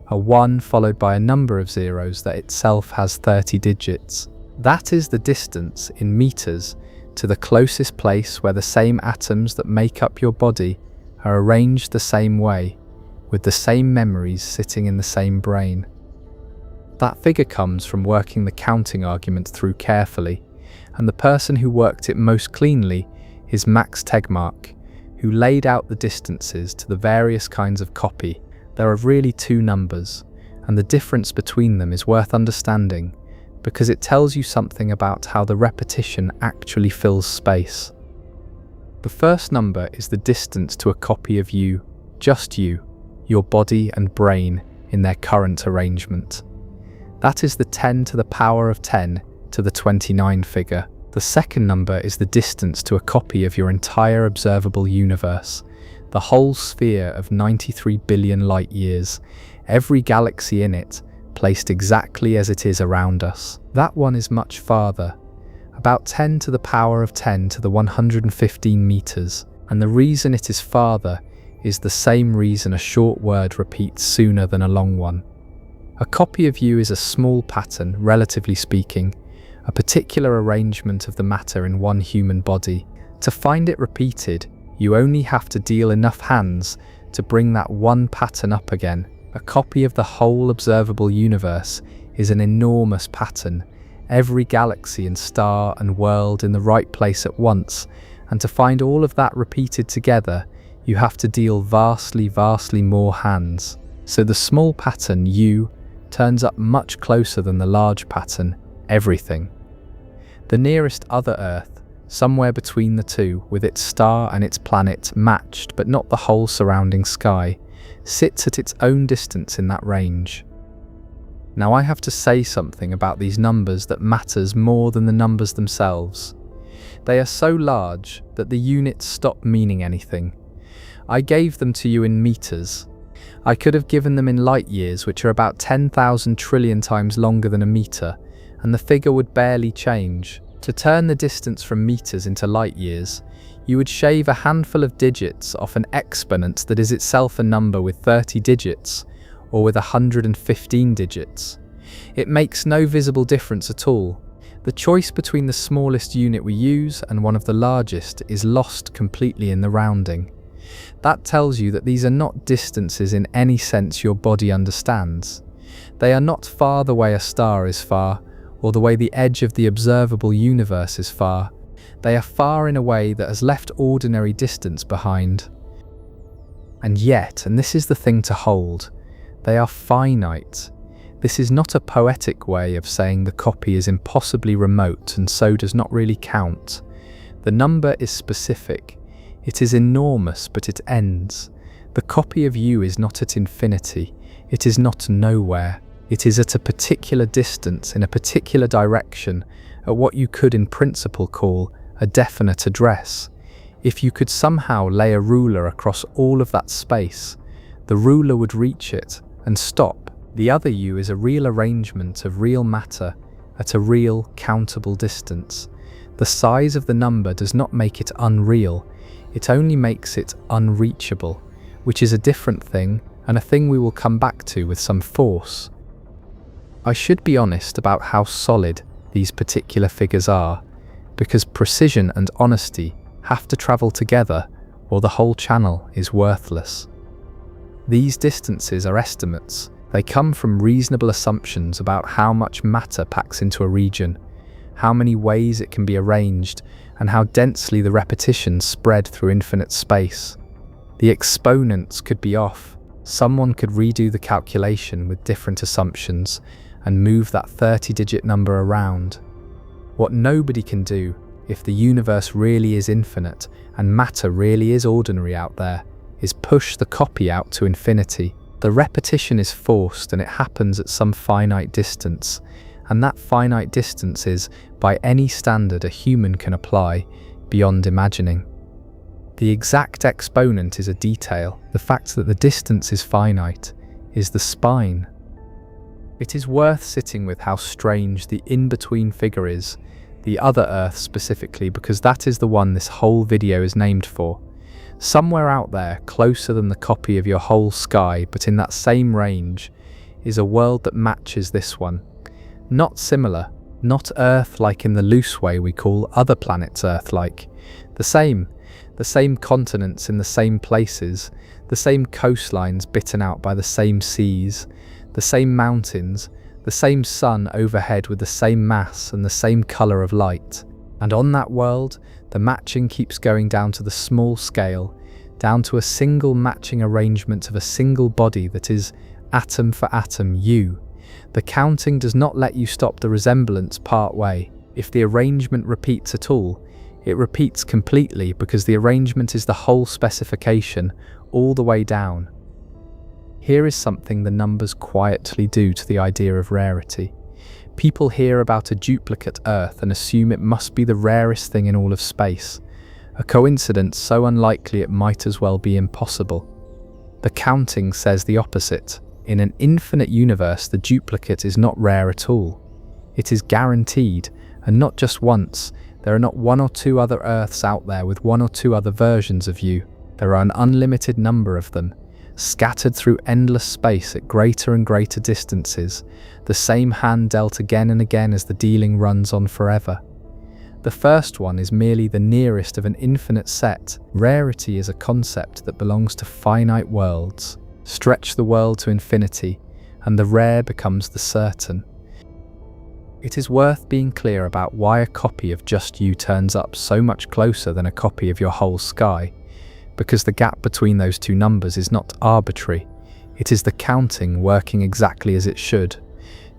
A 1 followed by a number of zeros that itself has 30 digits. That is the distance in meters to the closest place where the same atoms that make up your body are arranged the same way, with the same memories sitting in the same brain. That figure comes from working the counting argument through carefully, and the person who worked it most cleanly is Max Tegmark, who laid out the distances to the various kinds of copy. There are really two numbers, and the difference between them is worth understanding because it tells you something about how the repetition actually fills space. The first number is the distance to a copy of you, just you, your body and brain in their current arrangement. That is the 10 to the power of 10 to the 29 figure. The second number is the distance to a copy of your entire observable universe, the whole sphere of 93 billion light years, every galaxy in it, placed exactly as it is around us. That one is much farther, about 10 to the power of 10 to the 115 meters, and the reason it is farther is the same reason a short word repeats sooner than a long one. A copy of you is a small pattern, relatively speaking, a particular arrangement of the matter in one human body. To find it repeated, you only have to deal enough hands to bring that one pattern up again. A copy of the whole observable universe is an enormous pattern, every galaxy and star and world in the right place at once, and to find all of that repeated together, you have to deal vastly, vastly more hands. So the small pattern, you, turns up much closer than the large pattern, everything. The nearest other Earth, somewhere between the two, with its star and its planet matched but not the whole surrounding sky, sits at its own distance in that range. Now I have to say something about these numbers that matters more than the numbers themselves. They are so large that the units stop meaning anything. I gave them to you in meters. I could have given them in light years, which are about 10,000 trillion times longer than a meter, and the figure would barely change. To turn the distance from meters into light years, you would shave a handful of digits off an exponent that is itself a number with 30 digits, or with 115 digits. It makes no visible difference at all. The choice between the smallest unit we use and one of the largest is lost completely in the rounding. That tells you that these are not distances in any sense your body understands. They are not far the way a star is far, or the way the edge of the observable universe is far. They are far in a way that has left ordinary distance behind. And yet, and this is the thing to hold, they are finite. This is not a poetic way of saying the copy is impossibly remote and so does not really count. The number is specific. It is enormous, but it ends. The copy of you is not at infinity. It is not nowhere. It is at a particular distance in a particular direction, at what you could in principle call a definite address. If you could somehow lay a ruler across all of that space, the ruler would reach it and stop. The other you is a real arrangement of real matter at a real, countable distance. The size of the number does not make it unreal, it only makes it unreachable, which is a different thing, and a thing we will come back to with some force. I should be honest about how solid these particular figures are, because precision and honesty have to travel together, or the whole channel is worthless. These distances are estimates. They come from reasonable assumptions about how much matter packs into a region, how many ways it can be arranged, and how densely the repetitions spread through infinite space. The exponents could be off. Someone could redo the calculation with different assumptions and move that 30-digit number around. What nobody can do, if the universe really is infinite and matter really is ordinary out there, is push the copy out to infinity. The repetition is forced and it happens at some finite distance, and that finite distance is, by any standard a human can apply, beyond imagining. The exact exponent is a detail. The fact that the distance is finite is the spine. It is worth sitting with how strange the in-between figure is, the other Earth specifically, because that is the one this whole video is named for. Somewhere out there, closer than the copy of your whole sky, but in that same range, is a world that matches this one. Not similar, not Earth-like in the loose way we call other planets Earth-like. The same continents in the same places, the same coastlines bitten out by the same seas, the same mountains, the same sun overhead with the same mass and the same colour of light. And on that world, the matching keeps going down to the small scale, down to a single matching arrangement of a single body that is, atom for atom, you. The counting does not let you stop the resemblance part way. If the arrangement repeats at all, it repeats completely because the arrangement is the whole specification, all the way down. Here is something the numbers quietly do to the idea of rarity. People hear about a duplicate Earth and assume it must be the rarest thing in all of space, a coincidence so unlikely it might as well be impossible. The counting says the opposite. In an infinite universe, the duplicate is not rare at all. It is guaranteed, and not just once. There are not one or two other Earths out there with one or two other versions of you. There are an unlimited number of them, scattered through endless space at greater and greater distances, the same hand dealt again and again as the dealing runs on forever. The first one is merely the nearest of an infinite set. Rarity is a concept that belongs to finite worlds. Stretch the world to infinity, and the rare becomes the certain. It is worth being clear about why a copy of just you turns up so much closer than a copy of your whole sky, because the gap between those two numbers is not arbitrary. It is the counting working exactly as it should.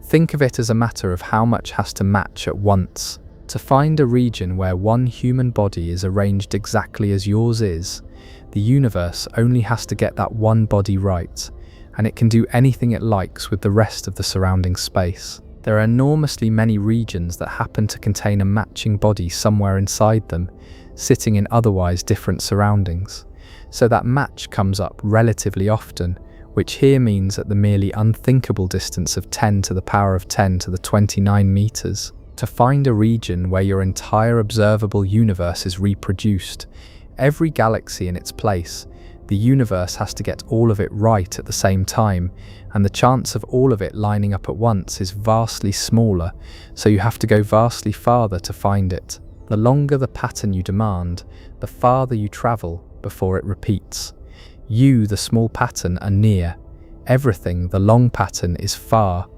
Think of it as a matter of how much has to match at once. To find a region where one human body is arranged exactly as yours is, the universe only has to get that one body right, and it can do anything it likes with the rest of the surrounding space. There are enormously many regions that happen to contain a matching body somewhere inside them, sitting in otherwise different surroundings. So that match comes up relatively often, which here means at the merely unthinkable distance of 10 to the power of 10 to the 29 meters. To find a region where your entire observable universe is reproduced, every galaxy in its place, the universe has to get all of it right at the same time, and the chance of all of it lining up at once is vastly smaller, so you have to go vastly farther to find it. The longer the pattern you demand, the farther you travel before it repeats. You, the small pattern, are near. Everything, the long pattern, is far.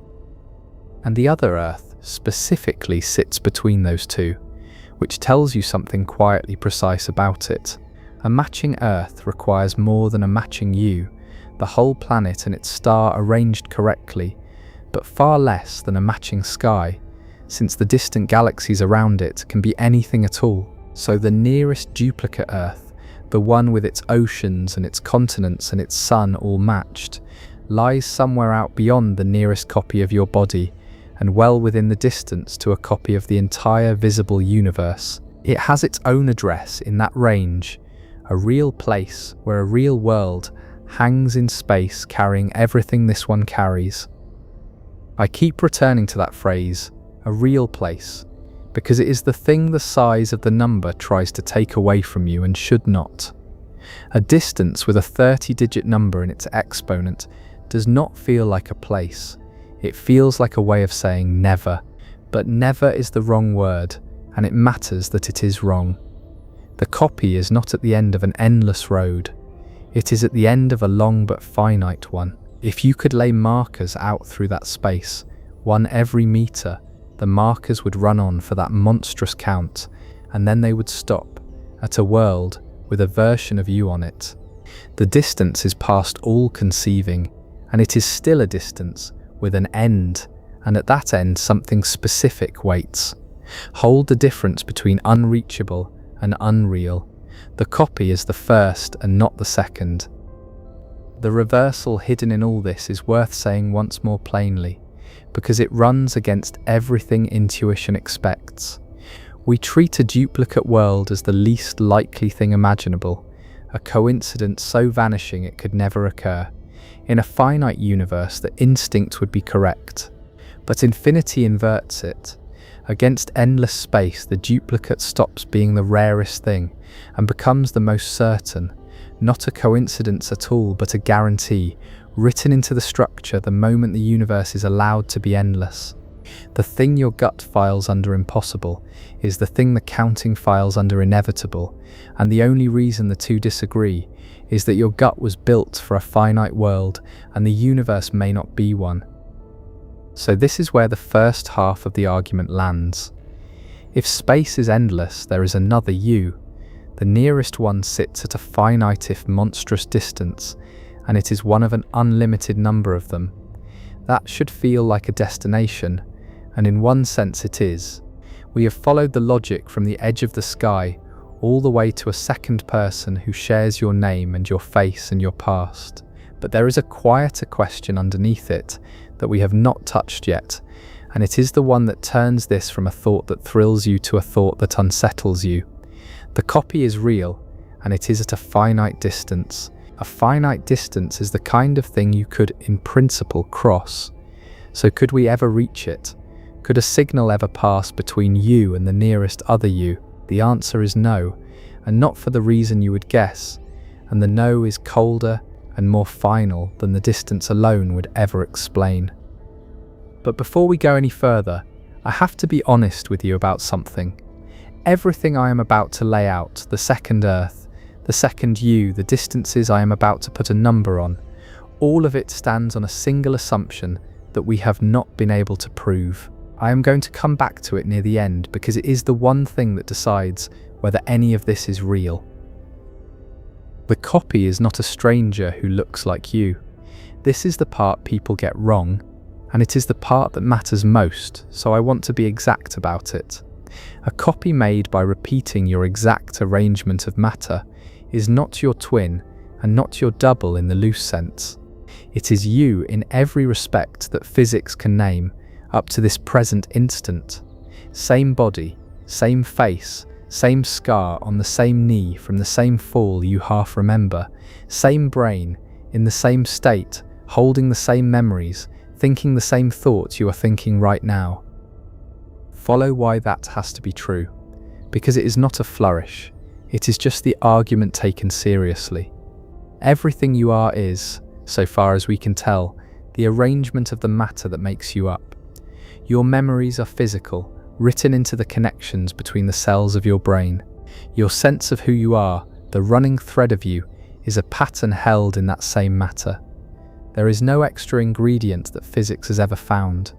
And the other Earth specifically sits between those two, which tells you something quietly precise about it. A matching Earth requires more than a matching you, the whole planet and its star arranged correctly, but far less than a matching sky, since the distant galaxies around it can be anything at all. So the nearest duplicate Earth, the one with its oceans and its continents and its sun all matched, lies somewhere out beyond the nearest copy of your body, and well within the distance to a copy of the entire visible universe. It has its own address in that range, a real place where a real world hangs in space carrying everything this one carries. I keep returning to that phrase, a real place, because it is the thing the size of the number tries to take away from you and should not. A distance with a 30-digit number in its exponent does not feel like a place. It feels like a way of saying never, but never is the wrong word, and it matters that it is wrong. The copy is not at the end of an endless road. It is at the end of a long but finite one. If you could lay markers out through that space, one every meter, the markers would run on for that monstrous count, and then they would stop at a world with a version of you on it. The distance is past all conceiving, and it is still a distance with an end, and at that end something specific waits. Hold the difference between unreachable and unreal. The copy is the first and not the second. The reversal hidden in all this is worth saying once more plainly, because it runs against everything intuition expects. We treat a duplicate world as the least likely thing imaginable, a coincidence so vanishing it could never occur. In a finite universe, the instinct would be correct. But infinity inverts it. Against endless space, the duplicate stops being the rarest thing and becomes the most certain. Not a coincidence at all, but a guarantee, written into the structure the moment the universe is allowed to be endless. The thing your gut files under impossible is the thing the counting files under inevitable, and the only reason the two disagree is that your gut was built for a finite world and the universe may not be one. So this is where the first half of the argument lands. If space is endless, there is another you. The nearest one sits at a finite if monstrous distance, and it is one of an unlimited number of them. That should feel like a destination, and in one sense it is. We have followed the logic from the edge of the sky all the way to a second person who shares your name and your face and your past. But there is a quieter question underneath it that we have not touched yet, and it is the one that turns this from a thought that thrills you to a thought that unsettles you. The copy is real, and it is at a finite distance. A finite distance is the kind of thing you could, in principle, cross. So could we ever reach it? Could a signal ever pass between you and the nearest other you? The answer is no, and not for the reason you would guess, and the no is colder and more final than the distance alone would ever explain. But before we go any further, I have to be honest with you about something. Everything I am about to lay out, the second Earth, the second you, the distances I am about to put a number on, all of it stands on a single assumption that we have not been able to prove. I am going to come back to it near the end because it is the one thing that decides whether any of this is real. The copy is not a stranger who looks like you. This is the part people get wrong, and it is the part that matters most, so I want to be exact about it. A copy made by repeating your exact arrangement of matter is not your twin and not your double in the loose sense. It is you in every respect that physics can name up to this present instant. Same body, same face, same scar on the same knee from the same fall you half remember, same brain, in the same state, holding the same memories, thinking the same thoughts you are thinking right now. Follow why that has to be true. Because it is not a flourish, it is just the argument taken seriously. Everything you are is, so far as we can tell, the arrangement of the matter that makes you up. Your memories are physical, written into the connections between the cells of your brain. Your sense of who you are, the running thread of you, is a pattern held in that same matter. There is no extra ingredient that physics has ever found,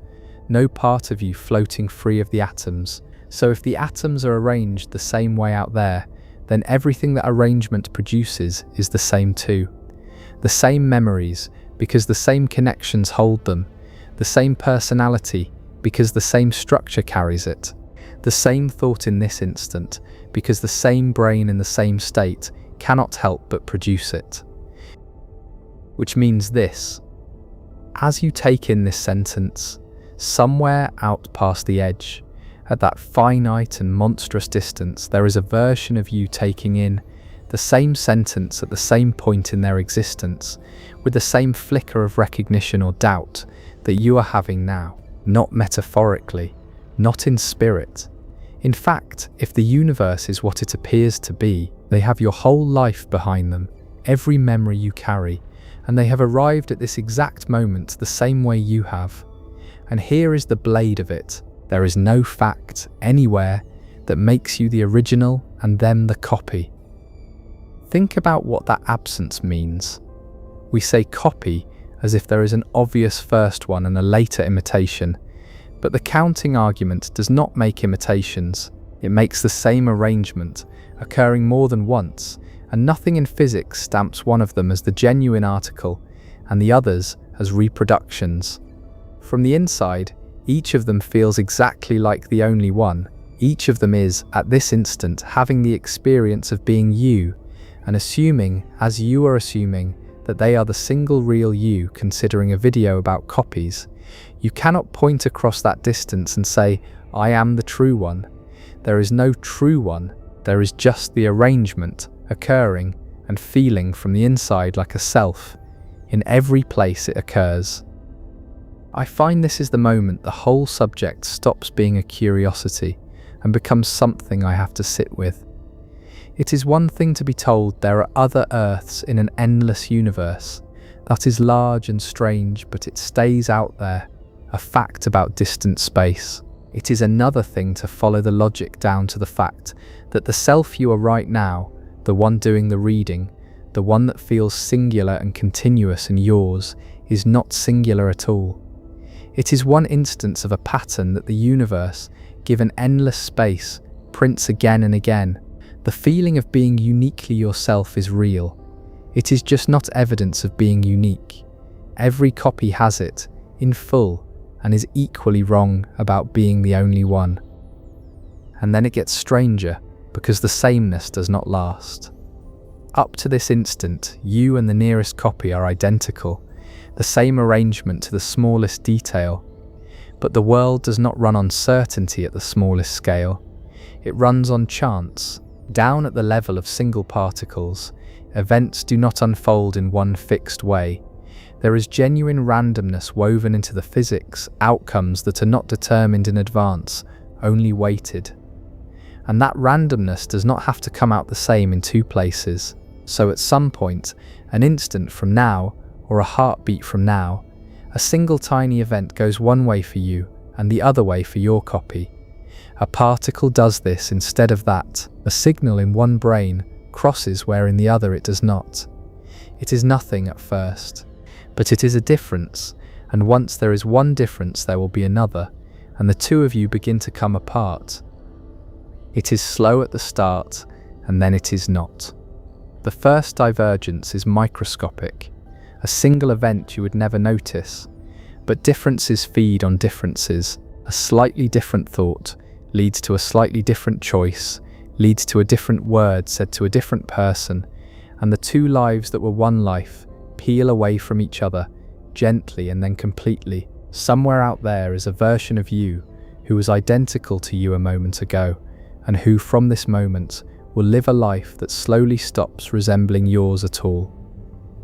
no part of you floating free of the atoms. So if the atoms are arranged the same way out there, then everything that arrangement produces is the same too. The same memories, because the same connections hold them. The same personality, because the same structure carries it. The same thought in this instant, because the same brain in the same state cannot help but produce it. Which means this: as you take in this sentence, somewhere out past the edge, at that finite and monstrous distance, there is a version of you taking in the same sentence at the same point in their existence, with the same flicker of recognition or doubt that you are having now. Not metaphorically, not in spirit. In fact, if the universe is what it appears to be, they have your whole life behind them, every memory you carry, and they have arrived at this exact moment the same way you have. And here is the blade of it: there is no fact, anywhere, that makes you the original and them the copy. Think about what that absence means. We say copy as if there is an obvious first one and a later imitation, but the counting argument does not make imitations. It makes the same arrangement, occurring more than once, and nothing in physics stamps one of them as the genuine article and the others as reproductions. From the inside, each of them feels exactly like the only one. Each of them is, at this instant, having the experience of being you, and assuming, as you are assuming, that they are the single real you. Considering a video about copies, you cannot point across that distance and say, I am the true one. There is no true one, there is just the arrangement occurring, and feeling from the inside like a self in every place it occurs. I find this is the moment the whole subject stops being a curiosity and becomes something I have to sit with. It is one thing to be told there are other Earths in an endless universe that is large and strange, but it stays out there, a fact about distant space. It is another thing to follow the logic down to the fact that the self you are right now, the one doing the reading, the one that feels singular and continuous in yours, is not singular at all. It is one instance of a pattern that the universe, given endless space, prints again and again. The feeling of being uniquely yourself is real. It is just not evidence of being unique. Every copy has it, in full, and is equally wrong about being the only one. And then it gets stranger, because the sameness does not last. Up to this instant, you and the nearest copy are identical, the same arrangement to the smallest detail. But the world does not run on certainty at the smallest scale. It runs on chance. Down at the level of single particles, events do not unfold in one fixed way. There is genuine randomness woven into the physics, outcomes that are not determined in advance, only weighted. And that randomness does not have to come out the same in two places. So at some point, an instant from now, or a heartbeat from now, a single tiny event goes one way for you and the other way for your copy. A particle does this instead of that. A signal in one brain crosses where in the other it does not. It is nothing at first, but it is a difference, and once there is one difference there will be another, and the two of you begin to come apart. It is slow at the start, and then it is not. The first divergence is microscopic, a single event you would never notice, but differences feed on differences. A slightly different thought leads to a slightly different choice, leads to a different word said to a different person, and the two lives that were one life peel away from each other, gently and then completely. Somewhere out there is a version of you who was identical to you a moment ago, and who from this moment will live a life that slowly stops resembling yours at all.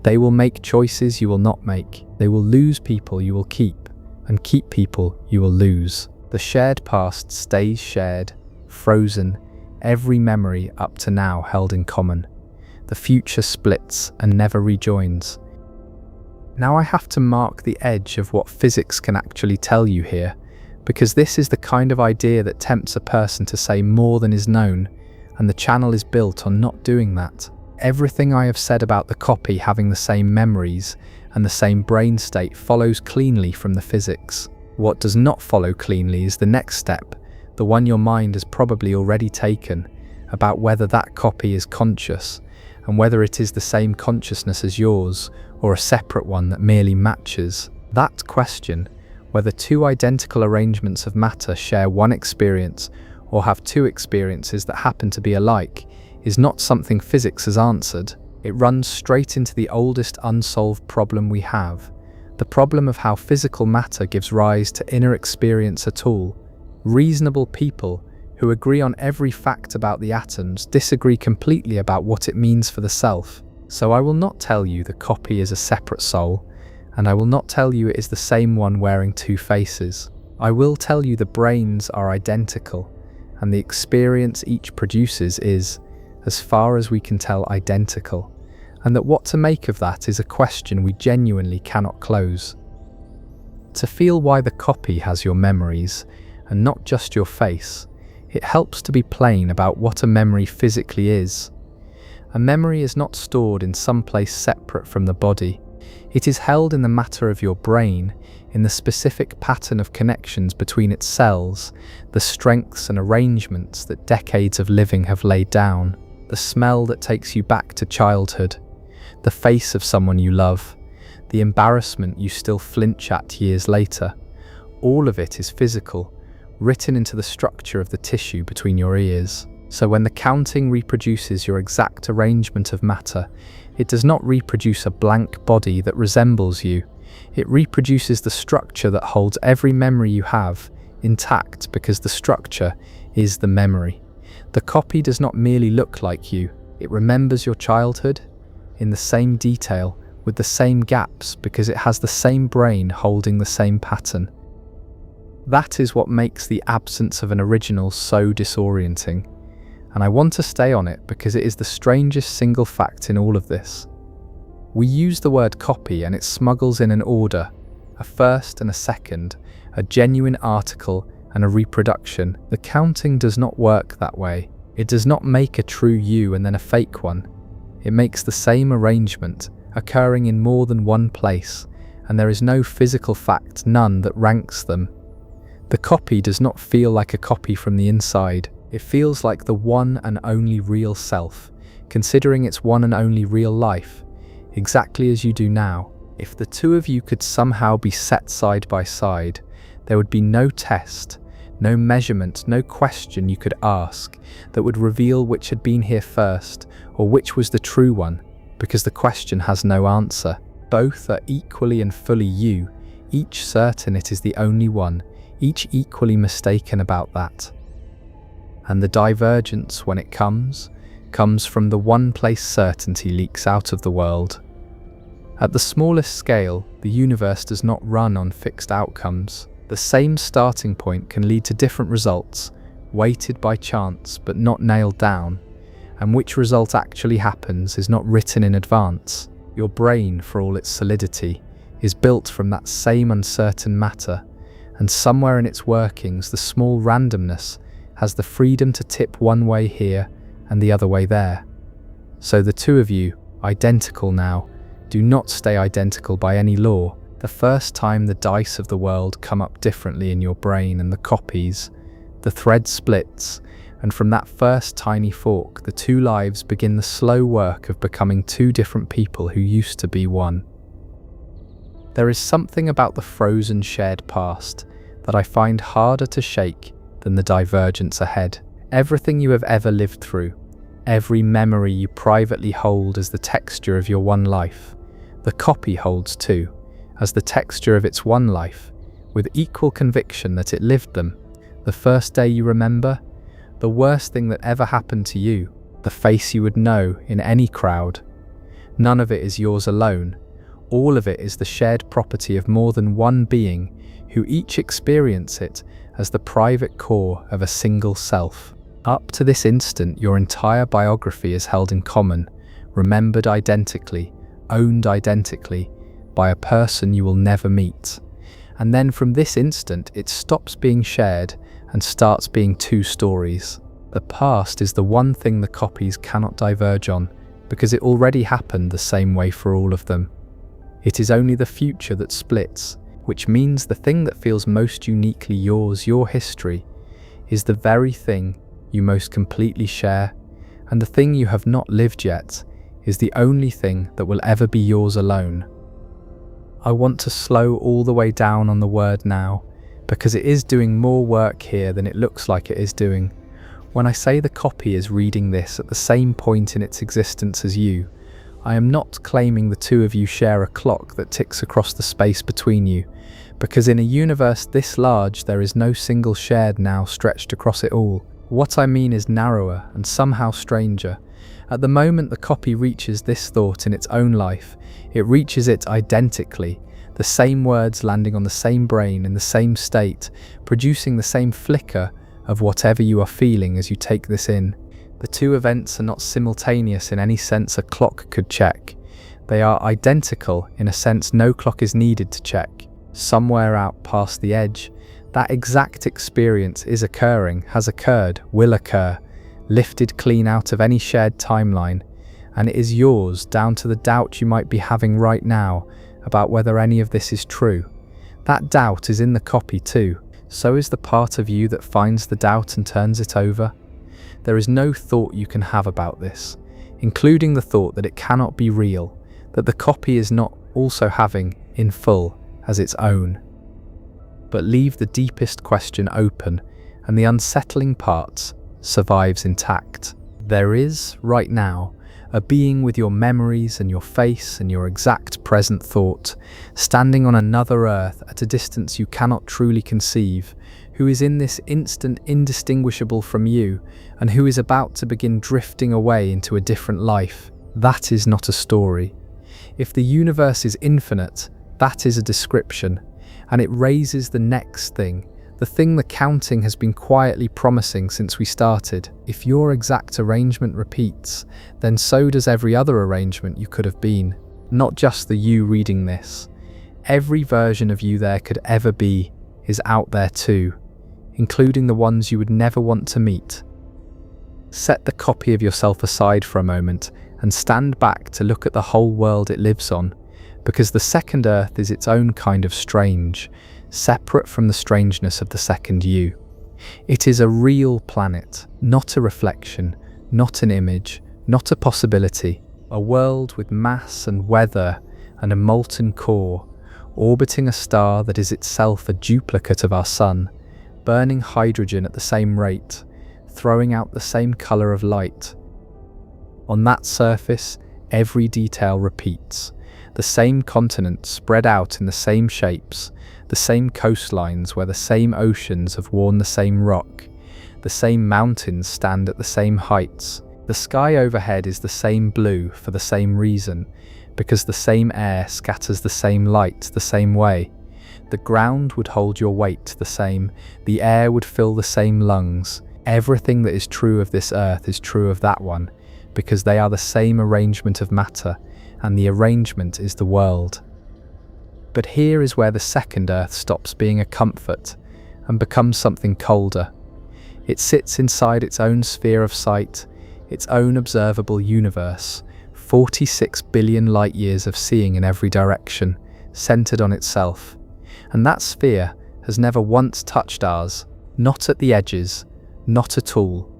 They will make choices you will not make. They will lose people you will keep, and keep people you will lose. The shared past stays shared, frozen, every memory up to now held in common. The future splits and never rejoins. Now I have to mark the edge of what physics can actually tell you here, because this is the kind of idea that tempts a person to say more than is known, and the channel is built on not doing that. Everything I have said about the copy having the same memories and the same brain state follows cleanly from the physics. What does not follow cleanly is the next step, the one your mind has probably already taken, about whether that copy is conscious, and whether it is the same consciousness as yours, or a separate one that merely matches. That question, whether two identical arrangements of matter share one experience, or have two experiences that happen to be alike, is not something physics has answered. It runs straight into the oldest unsolved problem we have, the problem of how physical matter gives rise to inner experience at all. Reasonable people who agree on every fact about the atoms disagree completely about what it means for the self. So I will not tell you the copy is a separate soul, and I will not tell you it is the same one wearing two faces. I will tell you the brains are identical, and the experience each produces is, as far as we can tell, identical, and that what to make of that is a question we genuinely cannot close. To feel why the copy has your memories, and not just your face, it helps to be plain about what a memory physically is. A memory is not stored in some place separate from the body. It is held in the matter of your brain, in the specific pattern of connections between its cells, the strengths and arrangements that decades of living have laid down, the smell that takes you back to childhood, the face of someone you love, the embarrassment you still flinch at years later. All of it is physical, written into the structure of the tissue between your ears. So when the counting reproduces your exact arrangement of matter, it does not reproduce a blank body that resembles you. It reproduces the structure that holds every memory you have, intact, because the structure is the memory. The copy does not merely look like you. It remembers your childhood, in the same detail, with the same gaps, because it has the same brain holding the same pattern. That is what makes the absence of an original so disorienting, and I want to stay on it because it is the strangest single fact in all of this. We use the word copy and it smuggles in an order, a first and a second, a genuine article and a reproduction. The counting does not work that way. It does not make a true you and then a fake one. It makes the same arrangement, occurring in more than one place, and there is no physical fact, none, that ranks them. The copy does not feel like a copy from the inside. It feels like the one and only real self, considering its one and only real life, exactly as you do now. If the two of you could somehow be set side by side, there would be no test, no measurement, no question you could ask that would reveal which had been here first or which was the true one, because the question has no answer. Both are equally and fully you, each certain it is the only one, each equally mistaken about that. And the divergence, when it comes from the one place certainty leaks out of the world. At the smallest scale, the universe does not run on fixed outcomes. The same starting point can lead to different results, weighted by chance but not nailed down, and which result actually happens is not written in advance. Your brain, for all its solidity, is built from that same uncertain matter, and somewhere in its workings the small randomness has the freedom to tip one way here and the other way there. So the two of you, identical now, do not stay identical by any law. The first time the dice of the world come up differently in your brain and the copies, the thread splits, and from that first tiny fork, the two lives begin the slow work of becoming two different people who used to be one. There is something about the frozen shared past that I find harder to shake than the divergence ahead. Everything you have ever lived through, every memory you privately hold as the texture of your one life, the copy holds too, as the texture of its one life, with equal conviction that it lived them. The first day you remember, the worst thing that ever happened to you, the face you would know in any crowd. None of it is yours alone. All of it is the shared property of more than one being who each experience it as the private core of a single self. Up to this instant, your entire biography is held in common, remembered identically, owned identically, by a person you will never meet. And then from this instant, it stops being shared and starts being two stories. The past is the one thing the copies cannot diverge on, because it already happened the same way for all of them. It is only the future that splits, which means the thing that feels most uniquely yours, your history, is the very thing you most completely share, and the thing you have not lived yet is the only thing that will ever be yours alone. I want to slow all the way down on the word now, because it is doing more work here than it looks like it is doing. When I say the copy is reading this at the same point in its existence as you, I am not claiming the two of you share a clock that ticks across the space between you, because in a universe this large there is no single shared now stretched across it all. What I mean is narrower and somehow stranger. At the moment the copy reaches this thought in its own life, it reaches it identically, the same words landing on the same brain in the same state, producing the same flicker of whatever you are feeling as you take this in. The two events are not simultaneous in any sense a clock could check. They are identical in a sense no clock is needed to check. Somewhere out past the edge, that exact experience is occurring, has occurred, will occur, lifted clean out of any shared timeline, and it is yours down to the doubt you might be having right now about whether any of this is true. That doubt is in the copy too. So is the part of you that finds the doubt and turns it over. There is no thought you can have about this, including the thought that it cannot be real, that the copy is not also having, in full, as its own. But leave the deepest question open, and the unsettling part survives intact. There is, right now, a being with your memories and your face and your exact present thought, standing on another earth at a distance you cannot truly conceive, who is in this instant indistinguishable from you, and who is about to begin drifting away into a different life, That is not a story. If the universe is infinite, that is a description, and it raises the next thing, the thing the counting has been quietly promising since we started. If your exact arrangement repeats, then so does every other arrangement you could have been, not just the you reading this. Every version of you there could ever be is out there too, including the ones you would never want to meet. Set the copy of yourself aside for a moment and stand back to look at the whole world it lives on, because the second Earth is its own kind of strange, separate from the strangeness of the second you. It is a real planet, not a reflection, not an image, not a possibility. A world with mass and weather and a molten core, orbiting a star that is itself a duplicate of our sun, burning hydrogen at the same rate, throwing out the same color of light. On that surface, every detail repeats. The same continents spread out in the same shapes, the same coastlines where the same oceans have worn the same rock, the same mountains stand at the same heights. The sky overhead is the same blue for the same reason, because the same air scatters the same light the same way. The ground would hold your weight the same, the air would fill the same lungs. Everything that is true of this earth is true of that one, because they are the same arrangement of matter, and the arrangement is the world. But here is where the second earth stops being a comfort and becomes something colder. It sits inside its own sphere of sight, its own observable universe, 46 billion light years of seeing in every direction, centered on itself. And that sphere has never once touched ours, not at the edges, not at all.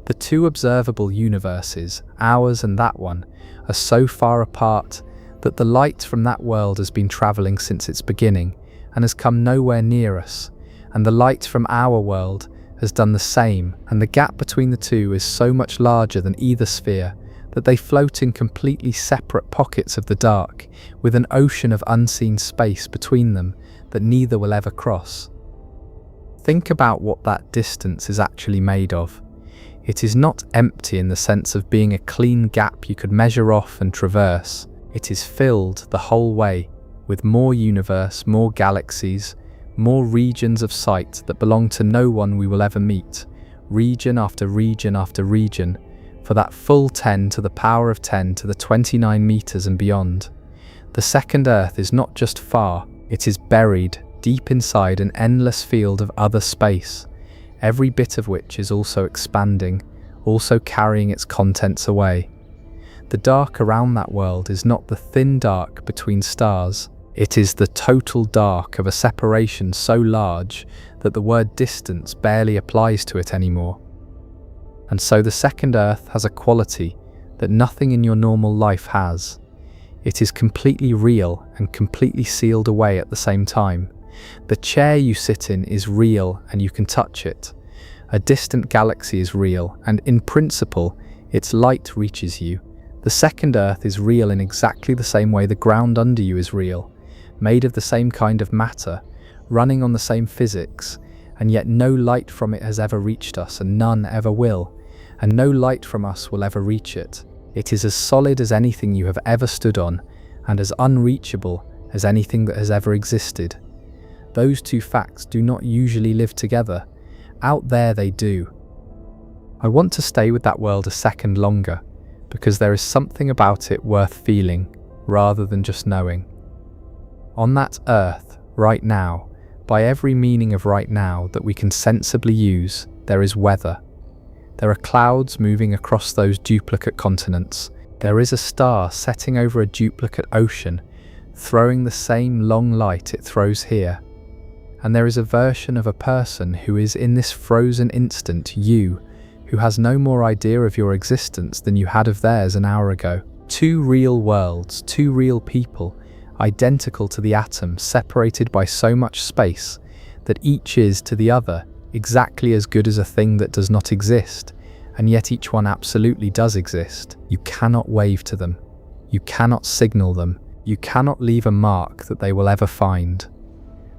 The two observable universes, ours and that one, are so far apart that the light from that world has been traveling since its beginning and has come nowhere near us, and the light from our world has done the same, and the gap between the two is so much larger than either sphere that they float in completely separate pockets of the dark, with an ocean of unseen space between them that neither will ever cross. Think about what that distance is actually made of. It is not empty in the sense of being a clean gap you could measure off and traverse. It is filled the whole way with more universe, more galaxies, more regions of sight that belong to no one we will ever meet, region after region after region, for that full 10 to the power of 10 to the 29 meters and beyond. The second Earth is not just far, it is buried deep inside an endless field of other space, every bit of which is also expanding, also carrying its contents away. The dark around that world is not the thin dark between stars, it is the total dark of a separation so large that the word distance barely applies to it anymore. And so the second Earth has a quality that nothing in your normal life has. It is completely real and completely sealed away at the same time. The chair you sit in is real and you can touch it. A distant galaxy is real and in principle its light reaches you. The second Earth is real in exactly the same way the ground under you is real, made of the same kind of matter, running on the same physics, and yet no light from it has ever reached us and none ever will, and no light from us will ever reach it. It is as solid as anything you have ever stood on and as unreachable as anything that has ever existed. Those two facts do not usually live together. Out there they do. I want to stay with that world a second longer, because there is something about it worth feeling, rather than just knowing. On that Earth, right now, by every meaning of right now that we can sensibly use, there is weather. There are clouds moving across those duplicate continents. There is a star setting over a duplicate ocean, throwing the same long light it throws here. And there is a version of a person who is in this frozen instant you, who has no more idea of your existence than you had of theirs an hour ago. Two real worlds, two real people, identical to the atom, separated by so much space that each is to the other exactly as good as a thing that does not exist, and yet each one absolutely does exist. You cannot wave to them. You cannot signal them. You cannot leave a mark that they will ever find.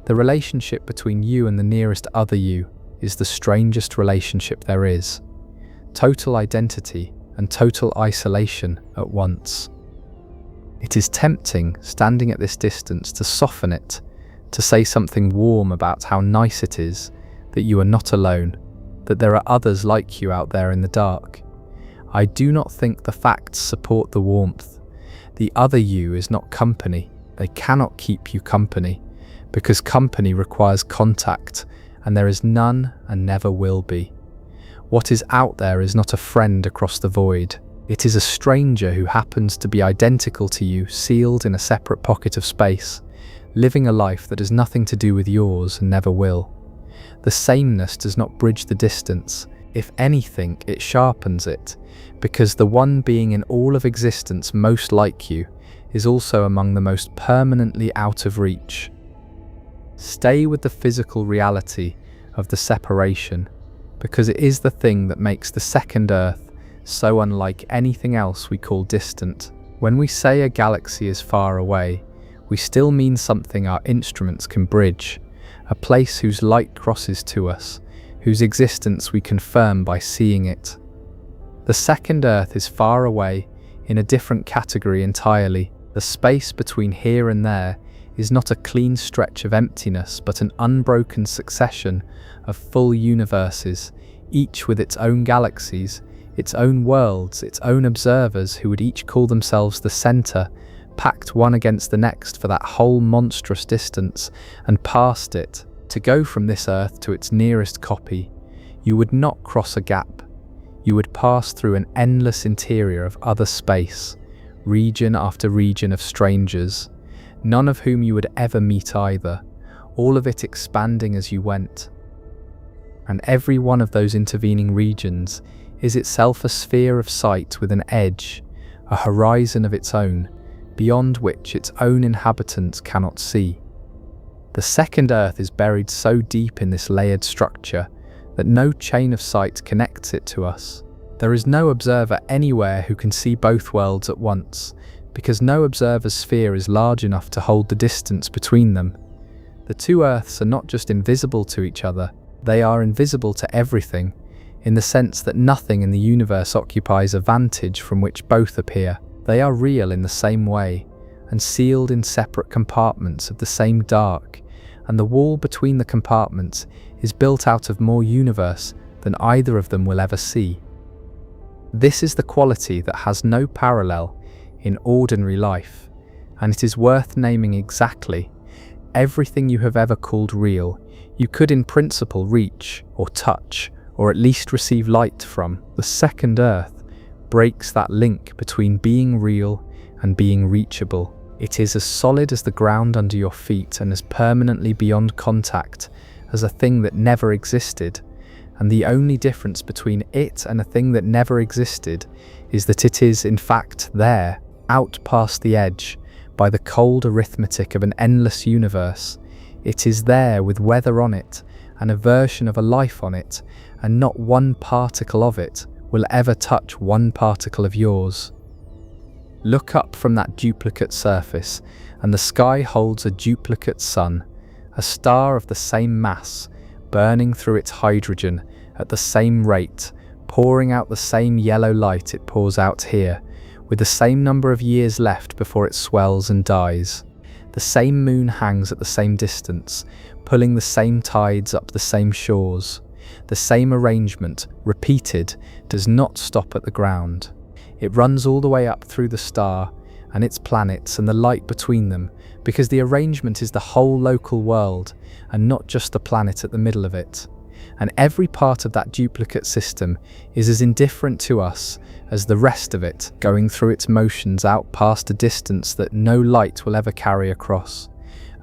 The relationship between you and the nearest other you is the strangest relationship there is. Total identity, and total isolation at once. It is tempting, standing at this distance, to soften it, to say something warm about how nice it is that you are not alone, that there are others like you out there in the dark. I do not think the facts support the warmth. The other you is not company. They cannot keep you company, because company requires contact, and there is none and never will be. What is out there is not a friend across the void. It is a stranger who happens to be identical to you, sealed in a separate pocket of space, living a life that has nothing to do with yours and never will. The sameness does not bridge the distance. If anything, it sharpens it, because the one being in all of existence most like you is also among the most permanently out of reach. Stay with the physical reality of the separation, because it is the thing that makes the second Earth so unlike anything else we call distant. When we say a galaxy is far away, we still mean something our instruments can bridge, a place whose light crosses to us, whose existence we confirm by seeing it. The second Earth is far away, in a different category entirely. The space between here and there is not a clean stretch of emptiness, but an unbroken succession of full universes, each with its own galaxies, its own worlds, its own observers who would each call themselves the center, packed one against the next for that whole monstrous distance, and past it. To go from this Earth to its nearest copy, you would not cross a gap. You would pass through an endless interior of other space, region after region of strangers, none of whom you would ever meet either, all of it expanding as you went. And every one of those intervening regions is itself a sphere of sight with an edge, a horizon of its own, beyond which its own inhabitants cannot see. The second Earth is buried so deep in this layered structure that no chain of sight connects it to us. There is no observer anywhere who can see both worlds at once, because no observer's sphere is large enough to hold the distance between them. The two Earths are not just invisible to each other, they are invisible to everything, in the sense that nothing in the universe occupies a vantage from which both appear. They are real in the same way, and sealed in separate compartments of the same dark, and the wall between the compartments is built out of more universe than either of them will ever see. This is the quality that has no parallel in ordinary life, and it is worth naming exactly. Everything you have ever called real, you could in principle reach, or touch, or at least receive light from. The second Earth breaks that link between being real and being reachable. It is as solid as the ground under your feet and as permanently beyond contact as a thing that never existed. And the only difference between it and a thing that never existed is that it is, in fact, there, out past the edge, by the cold arithmetic of an endless universe. It is there with weather on it, and a version of a life on it, and not one particle of it will ever touch one particle of yours. Look up from that duplicate surface, and the sky holds a duplicate sun, a star of the same mass, burning through its hydrogen at the same rate, pouring out the same yellow light it pours out here, with the same number of years left before it swells and dies. The same moon hangs at the same distance, pulling the same tides up the same shores. The same arrangement, repeated, does not stop at the ground. It runs all the way up through the star and its planets and the light between them, because the arrangement is the whole local world and not just the planet at the middle of it. And every part of that duplicate system is as indifferent to us as the rest of it, going through its motions out past a distance that no light will ever carry across.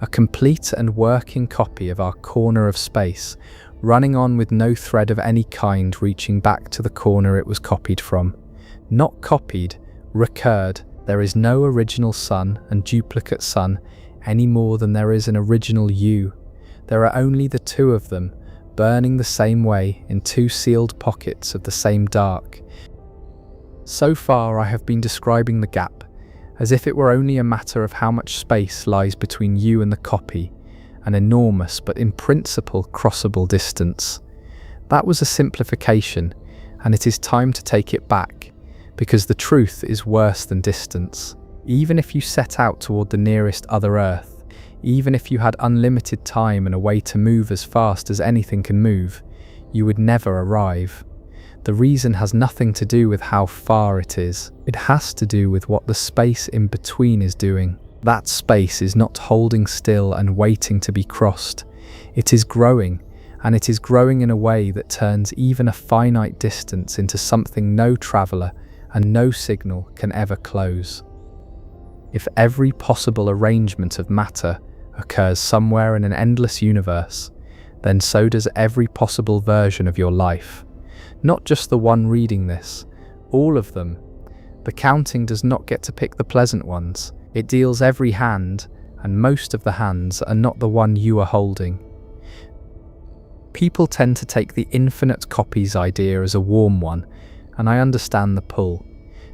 A complete and working copy of our corner of space, running on with no thread of any kind reaching back to the corner it was copied from. Not copied, recurred. There is no original sun and duplicate sun any more than there is an original you. There are only the two of them, burning the same way in two sealed pockets of the same dark. So far I have been describing the gap as if it were only a matter of how much space lies between you and the copy, an enormous but in principle crossable distance. That was a simplification, and it is time to take it back, because the truth is worse than distance. Even if you set out toward the nearest other Earth, even if you had unlimited time and a way to move as fast as anything can move, you would never arrive. The reason has nothing to do with how far it is. It has to do with what the space in between is doing. That space is not holding still and waiting to be crossed. It is growing, and it is growing in a way that turns even a finite distance into something no traveler and no signal can ever close. If every possible arrangement of matter occurs somewhere in an endless universe, then so does every possible version of your life. Not just the one reading this, all of them. The counting does not get to pick the pleasant ones. It deals every hand, and most of the hands are not the one you are holding. People tend to take the infinite copies idea as a warm one, and I understand the pull.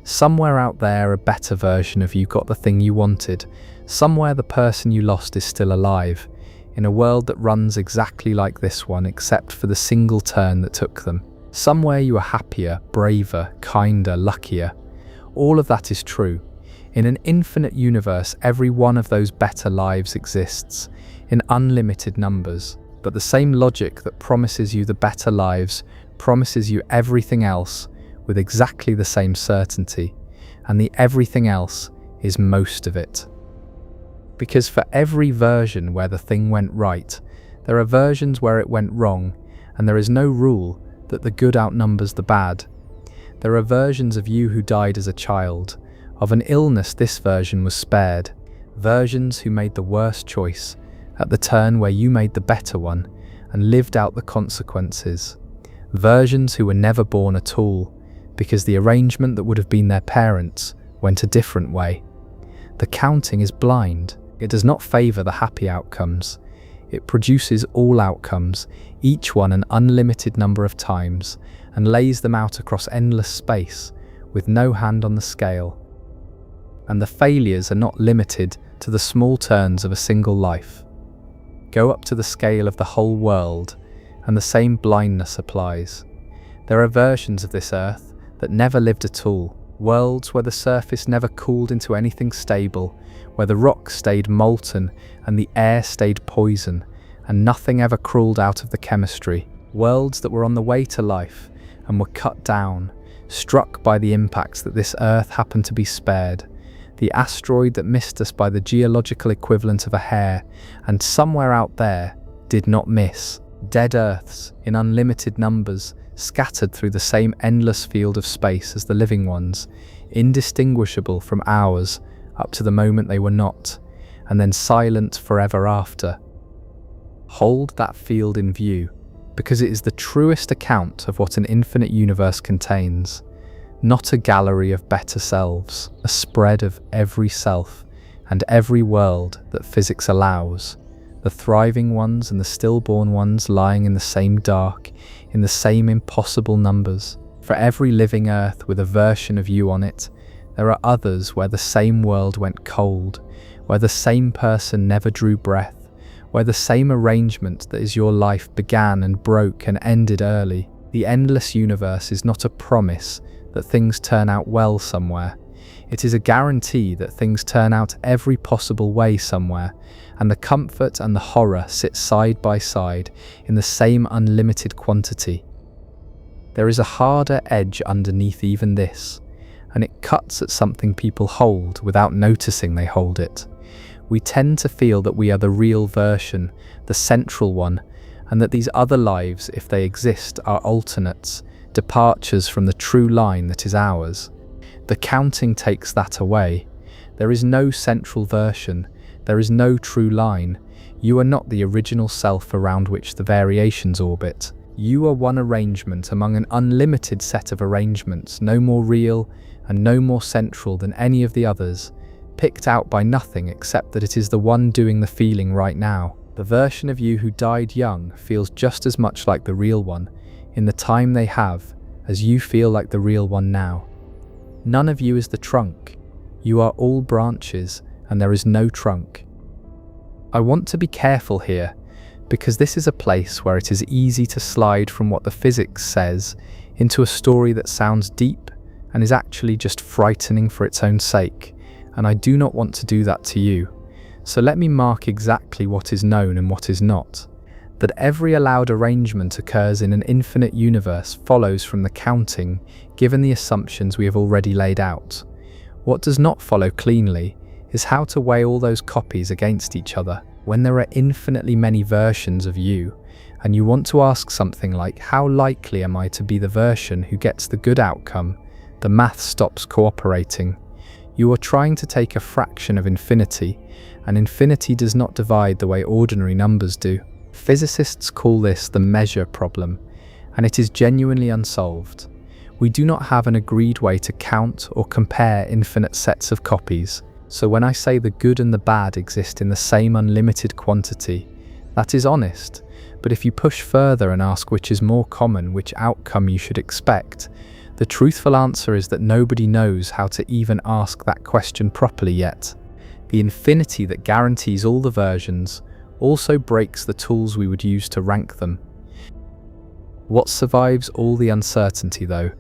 Somewhere out there, a better version of you got the thing you wanted. Somewhere the person you lost is still alive, in a world that runs exactly like this one except for the single turn that took them. Somewhere you are happier, braver, kinder, luckier. All of that is true. In an infinite universe, every one of those better lives exists, in unlimited numbers. But the same logic that promises you the better lives promises you everything else with exactly the same certainty, and the everything else is most of it. Because for every version where the thing went right, there are versions where it went wrong, and there is no rule that the good outnumbers the bad. There are versions of you who died as a child. Of an illness this version was spared. Versions who made the worst choice at the turn where you made the better one and lived out the consequences. Versions who were never born at all because the arrangement that would have been their parents went a different way. The counting is blind. It does not favour the happy outcomes. It produces all outcomes, each one an unlimited number of times, and lays them out across endless space with no hand on the scale. And the failures are not limited to the small turns of a single life. Go up to the scale of the whole world, and the same blindness applies. There are versions of this Earth that never lived at all, worlds where the surface never cooled into anything stable, where the rock stayed molten and the air stayed poison, and nothing ever crawled out of the chemistry. Worlds that were on the way to life and were cut down, struck by the impacts that this Earth happened to be spared. The asteroid that missed us by the geological equivalent of a hair, and somewhere out there did not miss. Dead Earths in unlimited numbers, scattered through the same endless field of space as the living ones, indistinguishable from ours up to the moment they were not, and then silent forever after. Hold that field in view, because it is the truest account of what an infinite universe contains. Not a gallery of better selves, a spread of every self and every world that physics allows, the thriving ones and the stillborn ones lying in the same dark, in the same impossible numbers. For every living Earth with a version of you on it, there are others where the same world went cold, where the same person never drew breath, where the same arrangement that is your life began and broke and ended early. The endless universe is not a promise that things turn out well somewhere. It is a guarantee that things turn out every possible way somewhere, and the comfort and the horror sit side by side in the same unlimited quantity. There is a harder edge underneath even this, and it cuts at something people hold without noticing they hold it. We tend to feel that we are the real version, the central one, and that these other lives, if they exist, are alternates, departures from the true line that is ours. The counting takes that away. There is no central version. There is no true line. You are not the original self around which the variations orbit. You are one arrangement among an unlimited set of arrangements, no more real and no more central than any of the others, picked out by nothing except that it is the one doing the feeling right now. The version of you who died young feels just as much like the real one in the time they have as you feel like the real one now. None of you is the trunk. You are all branches, and there is no trunk. I want to be careful here, because this is a place where it is easy to slide from what the physics says into a story that sounds deep and is actually just frightening for its own sake, and I do not want to do that to you. So let me mark exactly what is known and what is not. That every allowed arrangement occurs in an infinite universe follows from the counting, given the assumptions we have already laid out. What does not follow cleanly is how to weigh all those copies against each other. When there are infinitely many versions of you, and you want to ask something like, how likely am I to be the version who gets the good outcome, the math stops cooperating. You are trying to take a fraction of infinity, and infinity does not divide the way ordinary numbers do. Physicists call this the measure problem, and it is genuinely unsolved. We do not have an agreed way to count or compare infinite sets of copies, so when I say the good and the bad exist in the same unlimited quantity, that is honest, but if you push further and ask which is more common, which outcome you should expect, the truthful answer is that nobody knows how to even ask that question properly yet. The infinity that guarantees all the versions also breaks the tools we would use to rank them. What survives all the uncertainty, though,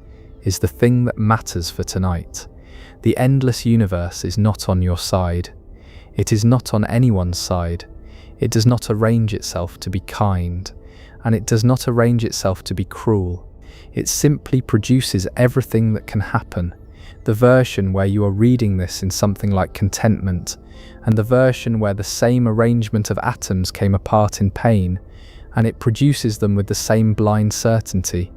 is the thing that matters for tonight. The endless universe is not on your side. It is not on anyone's side. It does not arrange itself to be kind, and it does not arrange itself to be cruel. It simply produces everything that can happen. The version where you are reading this in something like contentment, and the version where the same arrangement of atoms came apart in pain, and it produces them with the same blind certainty,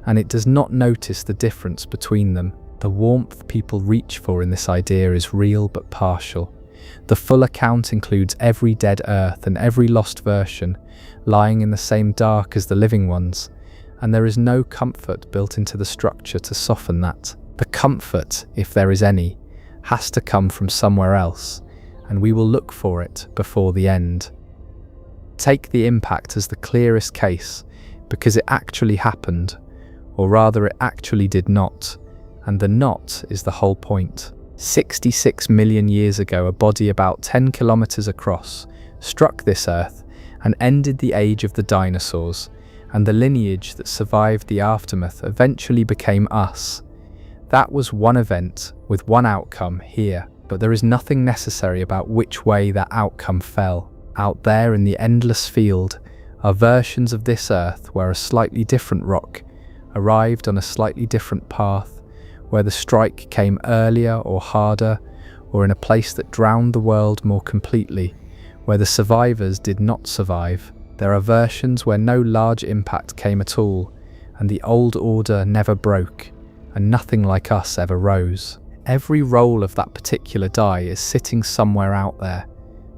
and it does not notice the difference between them. The warmth people reach for in this idea is real but partial. The full account includes every dead Earth and every lost version, lying in the same dark as the living ones, and there is no comfort built into the structure to soften that. The comfort, if there is any, has to come from somewhere else, and we will look for it before the end. Take the impact as the clearest case, because it actually happened, or rather it actually did not, and the not is the whole point. 66 million years ago, a body about 10 kilometers across struck this Earth and ended the age of the dinosaurs, and the lineage that survived the aftermath eventually became us. That was one event with one outcome here, but there is nothing necessary about which way that outcome fell. Out there in the endless field are versions of this Earth where a slightly different rock arrived on a slightly different path, where the strike came earlier or harder, or in a place that drowned the world more completely, where the survivors did not survive. There are versions where no large impact came at all, and the old order never broke, and nothing like us ever rose. Every roll of that particular die is sitting somewhere out there,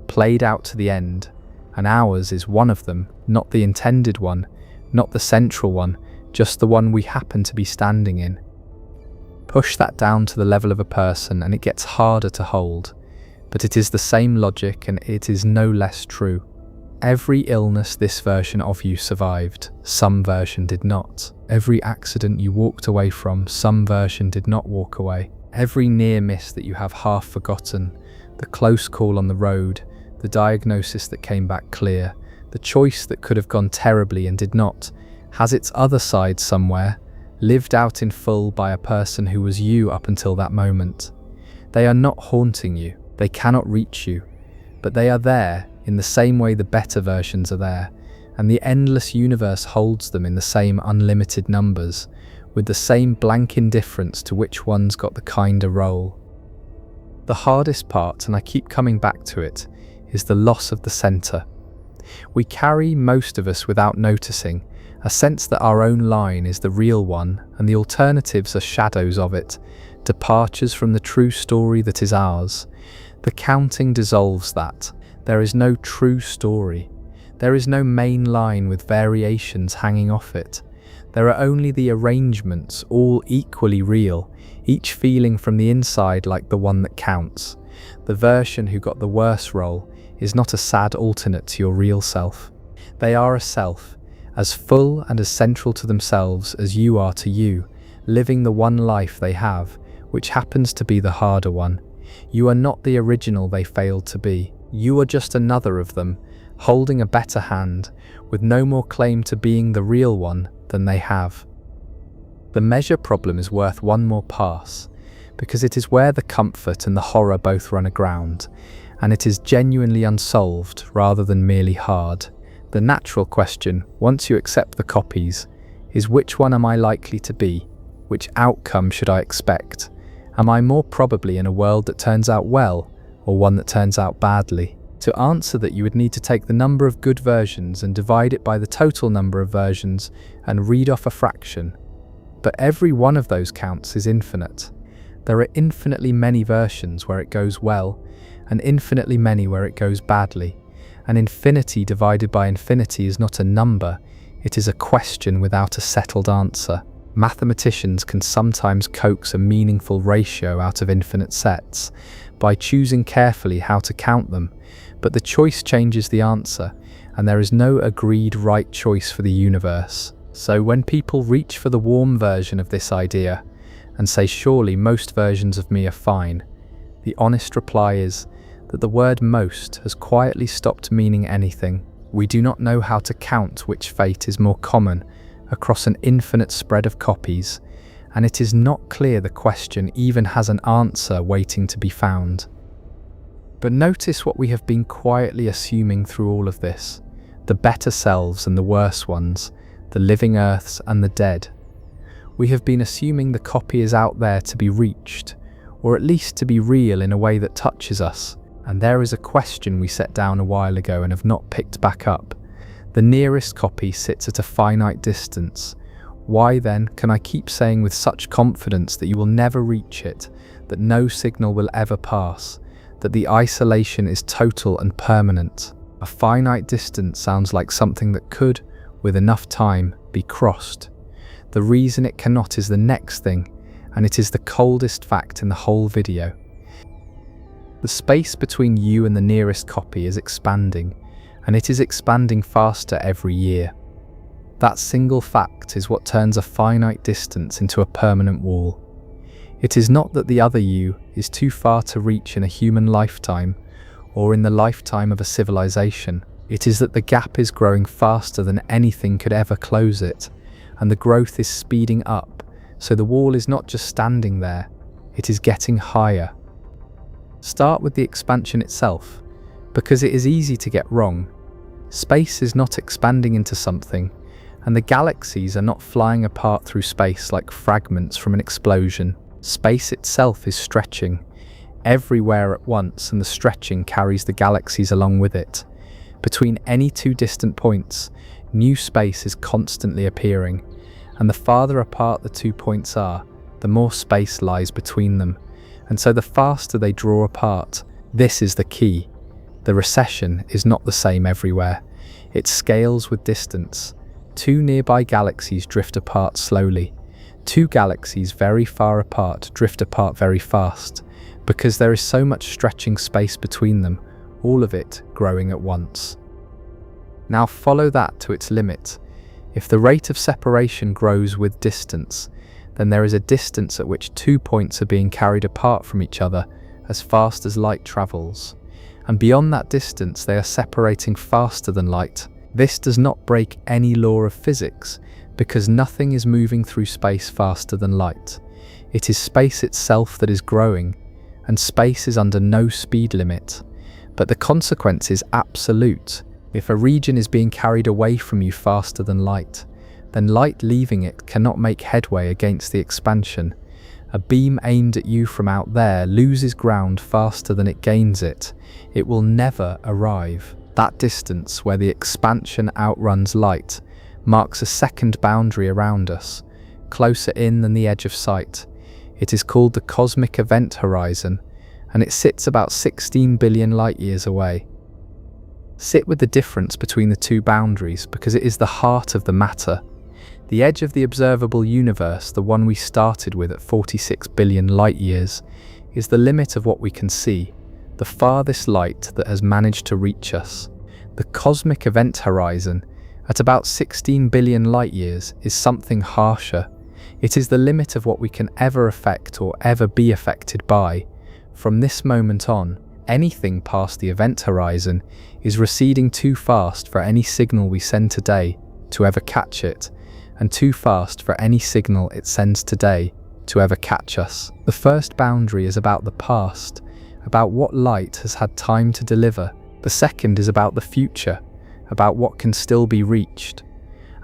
played out to the end, and ours is one of them, not the intended one, not the central one, just the one we happen to be standing in. Push that down to the level of a person and it gets harder to hold, but it is the same logic and it is no less true. Every illness this version of you survived, some version did not. Every accident you walked away from, some version did not walk away. Every near miss that you have half forgotten, the close call on the road, the diagnosis that came back clear, the choice that could have gone terribly and did not, has its other side somewhere, lived out in full by a person who was you up until that moment. They are not haunting you, they cannot reach you, but they are there in the same way the better versions are there, and the endless universe holds them in the same unlimited numbers, with the same blank indifference to which one's got the kinder role. The hardest part, and I keep coming back to it, is the loss of the centre. We carry, most of us without noticing, a sense that our own line is the real one and the alternatives are shadows of it, departures from the true story that is ours. The counting dissolves that. There is no true story. There is no main line with variations hanging off it. There are only the arrangements, all equally real, each feeling from the inside like the one that counts. The version who got the worse role is not a sad alternate to your real self. They are a self, as full and as central to themselves as you are to you, living the one life they have, which happens to be the harder one. You are not the original they failed to be. You are just another of them, holding a better hand, with no more claim to being the real one than they have. The measure problem is worth one more pass, because it is where the comfort and the horror both run aground, and it is genuinely unsolved rather than merely hard. The natural question, once you accept the copies, is which one am I likely to be? Which outcome should I expect? Am I more probably in a world that turns out well, or one that turns out badly? To answer that, you would need to take the number of good versions and divide it by the total number of versions and read off a fraction. But every one of those counts is infinite. There are infinitely many versions where it goes well, and infinitely many where it goes badly. And infinity divided by infinity is not a number, it is a question without a settled answer. Mathematicians can sometimes coax a meaningful ratio out of infinite sets by choosing carefully how to count them, but the choice changes the answer, and there is no agreed right choice for the universe. So when people reach for the warm version of this idea and say surely most versions of me are fine, the honest reply is that the word most has quietly stopped meaning anything. We do not know how to count which fate is more common across an infinite spread of copies, and it is not clear the question even has an answer waiting to be found. But notice what we have been quietly assuming through all of this: the better selves and the worse ones, the living earths and the dead. We have been assuming the copy is out there to be reached, or at least to be real in a way that touches us. And there is a question we set down a while ago and have not picked back up. The nearest copy sits at a finite distance. Why then can I keep saying with such confidence that you will never reach it, that no signal will ever pass, that the isolation is total and permanent? A finite distance sounds like something that could, with enough time, be crossed. The reason it cannot is the next thing, and it is the coldest fact in the whole video. The space between you and the nearest copy is expanding, and it is expanding faster every year. That single fact is what turns a finite distance into a permanent wall. It is not that the other you is too far to reach in a human lifetime, or in the lifetime of a civilization. It is that the gap is growing faster than anything could ever close it, and the growth is speeding up, so the wall is not just standing there, it is getting higher. Start with the expansion itself, because it is easy to get wrong. Space is not expanding into something, and the galaxies are not flying apart through space like fragments from an explosion. Space itself is stretching, everywhere at once, and the stretching carries the galaxies along with it. Between any two distant points, new space is constantly appearing, and the farther apart the 2 points are, the more space lies between them. And so the faster they draw apart. This is the key. The recession is not the same everywhere. It scales with distance. Two nearby galaxies drift apart slowly. Two galaxies very far apart drift apart very fast, because there is so much stretching space between them, all of it growing at once. Now follow that to its limit. If the rate of separation grows with distance, then there is a distance at which 2 points are being carried apart from each other as fast as light travels. And beyond that distance, they are separating faster than light. This does not break any law of physics, because nothing is moving through space faster than light. It is space itself that is growing, and space is under no speed limit. But the consequence is absolute. If a region is being carried away from you faster than light, then light leaving it cannot make headway against the expansion. A beam aimed at you from out there loses ground faster than it gains it. It will never arrive. That distance where the expansion outruns light marks a second boundary around us, closer in than the edge of sight. It is called the cosmic event horizon, and it sits about 16 billion light years away. Sit with the difference between the two boundaries, because it is the heart of the matter. The edge of the observable universe, the one we started with at 46 billion light years, is the limit of what we can see, the farthest light that has managed to reach us. The cosmic event horizon, at about 16 billion light years, is something harsher. It is the limit of what we can ever affect or ever be affected by. From this moment on, anything past the event horizon is receding too fast for any signal we send today to ever catch it. and too fast for any signal it sends today to ever catch us. The first boundary is about the past, about what light has had time to deliver. The second is about the future, about what can still be reached.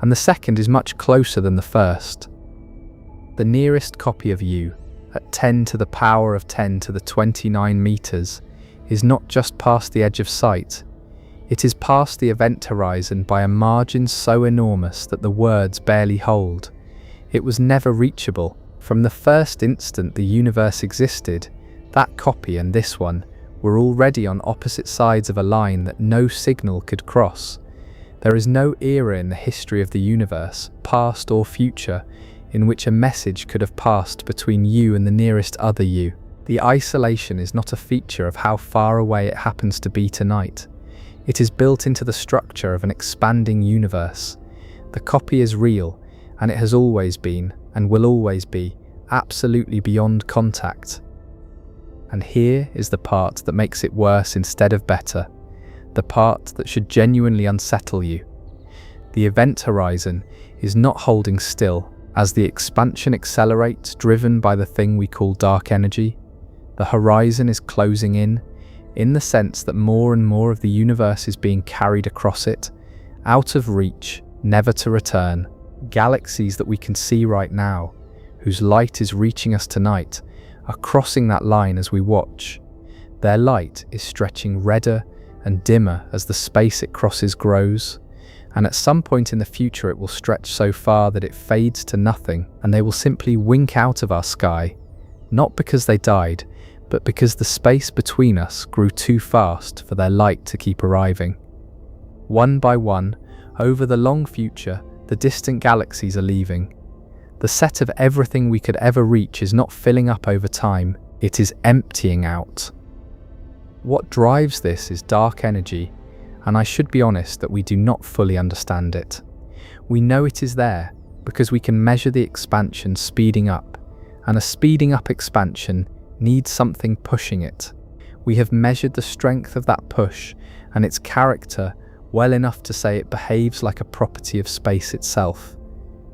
And the second is much closer than the first. The nearest copy of you, at 10 to the power of 10 to the 29 meters, is not just past the edge of sight. It is past the event horizon by a margin so enormous that the words barely hold. It was never reachable. From the first instant the universe existed, that copy and this one were already on opposite sides of a line that no signal could cross. There is no era in the history of the universe, past or future, in which a message could have passed between you and the nearest other you. The isolation is not a feature of how far away it happens to be tonight. It is built into the structure of an expanding universe. The copy is real, and it has always been, and will always be, absolutely beyond contact. And here is the part that makes it worse instead of better, the part that should genuinely unsettle you. The event horizon is not holding still. As the expansion accelerates, driven by the thing we call dark energy, the horizon is closing in the sense that more and more of the universe is being carried across it, out of reach, never to return. Galaxies that we can see right now, whose light is reaching us tonight, are crossing that line as we watch. Their light is stretching redder and dimmer as the space it crosses grows, and at some point in the future it will stretch so far that it fades to nothing, and they will simply wink out of our sky, not because they died, but because the space between us grew too fast for their light to keep arriving. One by one, over the long future, the distant galaxies are leaving. The set of everything we could ever reach is not filling up over time, it is emptying out. What drives this is dark energy, and I should be honest that we do not fully understand it. We know it is there because we can measure the expansion speeding up, and a speeding up expansion needs something pushing it. We have measured the strength of that push and its character well enough to say it behaves like a property of space itself,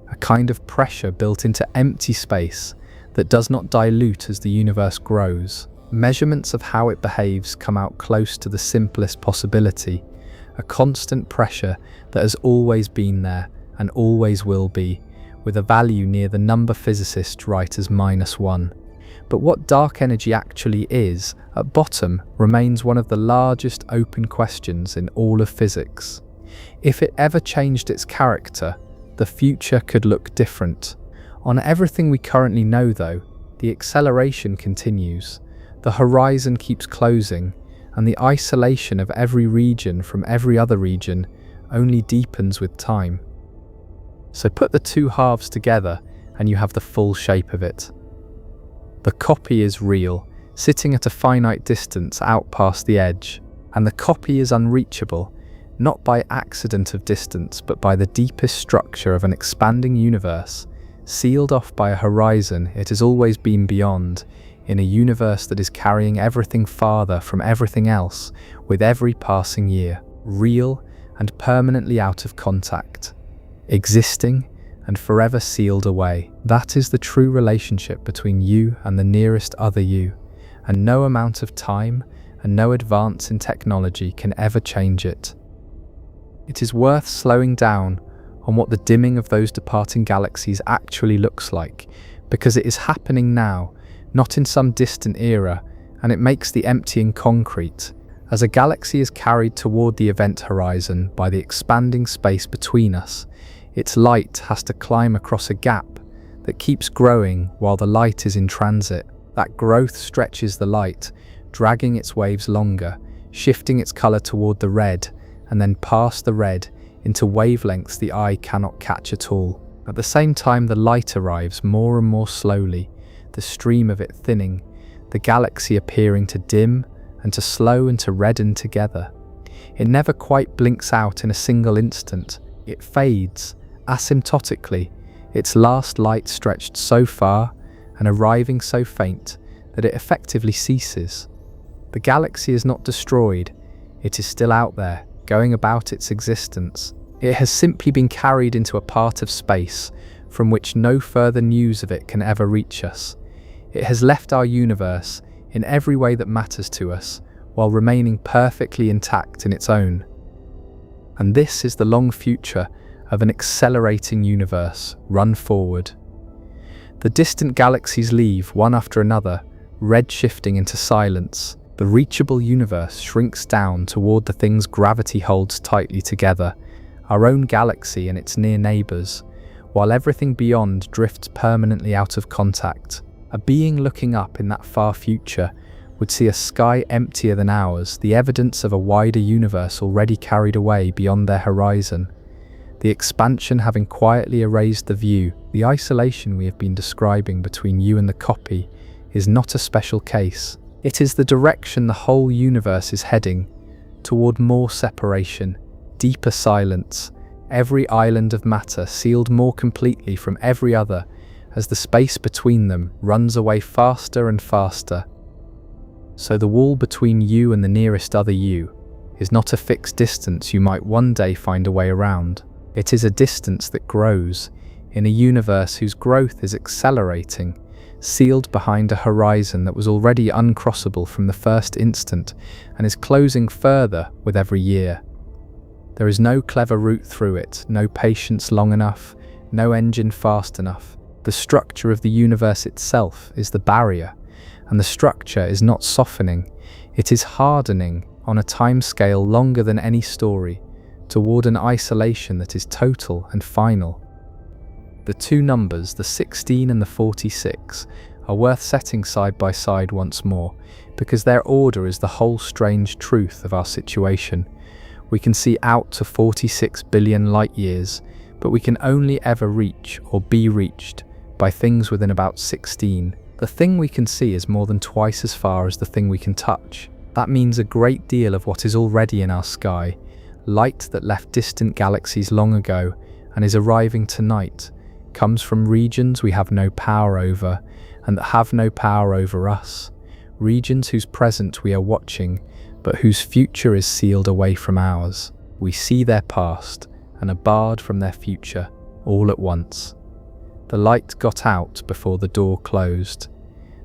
a kind of pressure built into empty space that does not dilute as the universe grows. Measurements of how it behaves come out close to the simplest possibility, a constant pressure that has always been there and always will be, with a value near the number physicists write as -1. But what dark energy actually is, at bottom, remains one of the largest open questions in all of physics. If it ever changed its character, the future could look different. On everything we currently know, though, the acceleration continues, the horizon keeps closing, and the isolation of every region from every other region only deepens with time. So put the two halves together and you have the full shape of it. The copy is real, sitting at a finite distance out past the edge, and the copy is unreachable, not by accident of distance, but by the deepest structure of an expanding universe, sealed off by a horizon it has always been beyond, in a universe that is carrying everything farther from everything else with every passing year, real and permanently out of contact, existing and forever sealed away. That is the true relationship between you and the nearest other you, and no amount of time and no advance in technology can ever change it. It is worth slowing down on what the dimming of those departing galaxies actually looks like, because it is happening now, not in some distant era, and it makes the emptying concrete. As a galaxy is carried toward the event horizon by the expanding space between us, its light has to climb across a gap that keeps growing while the light is in transit. That growth stretches the light, dragging its waves longer, shifting its color toward the red, and then past the red into wavelengths the eye cannot catch at all. At the same time, the light arrives more and more slowly, the stream of it thinning, the galaxy appearing to dim and to slow and to redden together. It never quite blinks out in a single instant. It fades, asymptotically, its last light stretched so far and arriving so faint that it effectively ceases. The galaxy is not destroyed, it is still out there, going about its existence, It has simply been carried into a part of space from which no further news of it can ever reach us. It has left our universe in every way that matters to us, while remaining perfectly intact in its own. And this is the long future of an accelerating universe run forward. The distant galaxies leave one after another, red-shifting into silence. The reachable universe shrinks down toward the things gravity holds tightly together, our own galaxy and its near neighbors, while everything beyond drifts permanently out of contact. A being looking up in that far future would see a sky emptier than ours, the evidence of a wider universe already carried away beyond their horizon. The expansion having quietly erased the view, the isolation we have been describing between you and the copy is not a special case. It is the direction the whole universe is heading, toward more separation, deeper silence, every island of matter sealed more completely from every other as the space between them runs away faster and faster. So the wall between you and the nearest other you is not a fixed distance you might one day find a way around. It is a distance that grows in a universe whose growth is accelerating, sealed behind a horizon that was already uncrossable from the first instant and is closing further with every year. There is no clever route through it, no patience long enough, no engine fast enough. The structure of the universe itself is the barrier, and the structure is not softening, it is hardening on a timescale longer than any story, toward an isolation that is total and final. The two numbers, the 16 and the 46, are worth setting side by side once more, because their order is the whole strange truth of our situation. We can see out to 46 billion light years, but we can only ever reach or be reached by things within about 16. The thing we can see is more than twice as far as the thing we can touch. That means a great deal of what is already in our sky, light that left distant galaxies long ago and is arriving tonight, comes from regions we have no power over and that have no power over us, regions whose present we are watching but whose future is sealed away from ours. We see their past and are barred from their future all at once. The light got out before the door closed.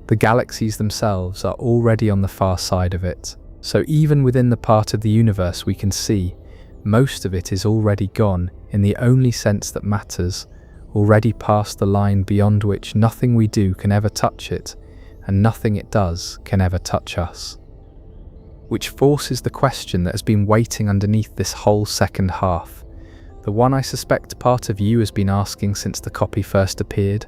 The galaxies themselves are already on the far side of it, so even within the part of the universe we can see, most of it is already gone in the only sense that matters, already past the line beyond which nothing we do can ever touch it, and nothing it does can ever touch us. Which forces the question that has been waiting underneath this whole second half, the one I suspect part of you has been asking since the copy first appeared.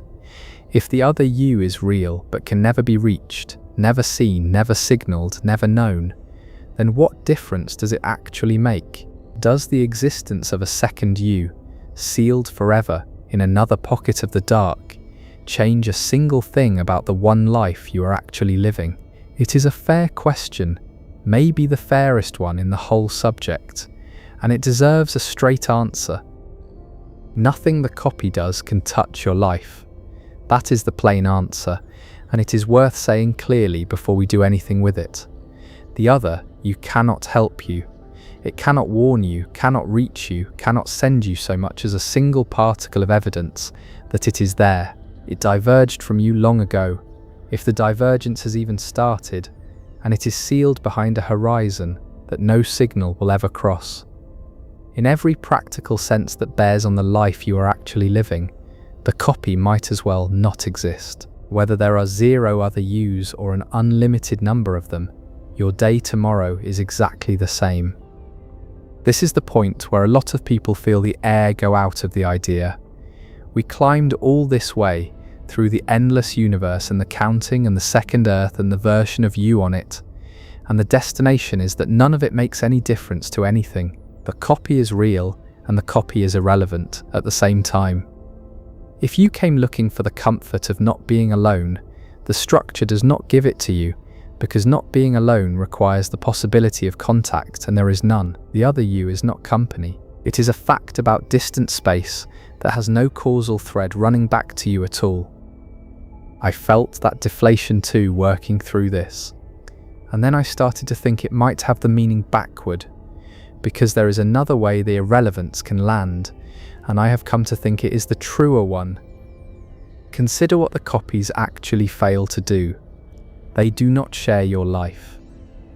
If the other you is real but can never be reached, never seen, never signalled, never known, then what difference does it actually make? Does the existence of a second you, sealed forever in another pocket of the dark, change a single thing about the one life you are actually living? It is a fair question, maybe the fairest one in the whole subject, and it deserves a straight answer. Nothing the copy does can touch your life. That is the plain answer, and it is worth saying clearly before we do anything with it. The other you cannot help you. It cannot warn you, cannot reach you, cannot send you so much as a single particle of evidence that it is there. It diverged from you long ago, if the divergence has even started, and it is sealed behind a horizon that no signal will ever cross. In every practical sense that bears on the life you are actually living, the copy might as well not exist. Whether there are 0 other yous or an unlimited number of them, your day tomorrow is exactly the same. This is the point where a lot of people feel the air go out of the idea. We climbed all this way through the endless universe and the counting and the second Earth and the version of you on it, and the destination is that none of it makes any difference to anything. The copy is real and the copy is irrelevant at the same time. If you came looking for the comfort of not being alone, the structure does not give it to you, because not being alone requires the possibility of contact and there is none. The other you is not company. It is a fact about distant space that has no causal thread running back to you at all. I felt that deflation too working through this. And then I started to think it might have the meaning backward, because there is another way the irrelevance can land, and I have come to think it is the truer one. Consider what the copies actually fail to do. They do not share your life.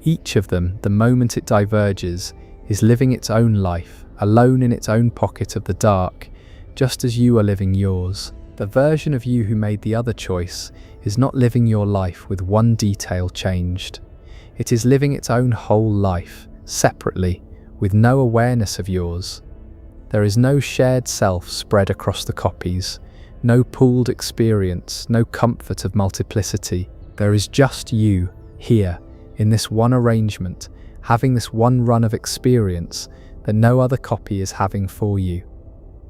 Each of them, the moment it diverges, is living its own life, alone in its own pocket of the dark, just as you are living yours. The version of you who made the other choice is not living your life with one detail changed. It is living its own whole life, separately, with no awareness of yours. There is no shared self spread across the copies, no pooled experience, no comfort of multiplicity. There is just you, here, in this one arrangement, having this one run of experience that no other copy is having for you.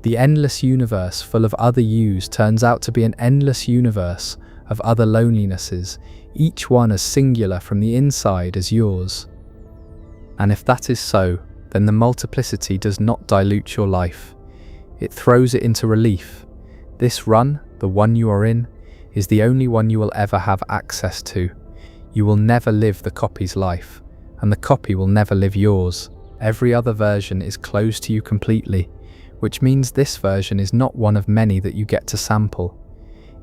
The endless universe full of other yous turns out to be an endless universe of other lonelinesses, each one as singular from the inside as yours. And if that is so, then the multiplicity does not dilute your life. It throws it into relief. This run, the one you are in, is the only one you will ever have access to. You will never live the copy's life, and the copy will never live yours. Every other version is closed to you completely, which means this version is not one of many that you get to sample.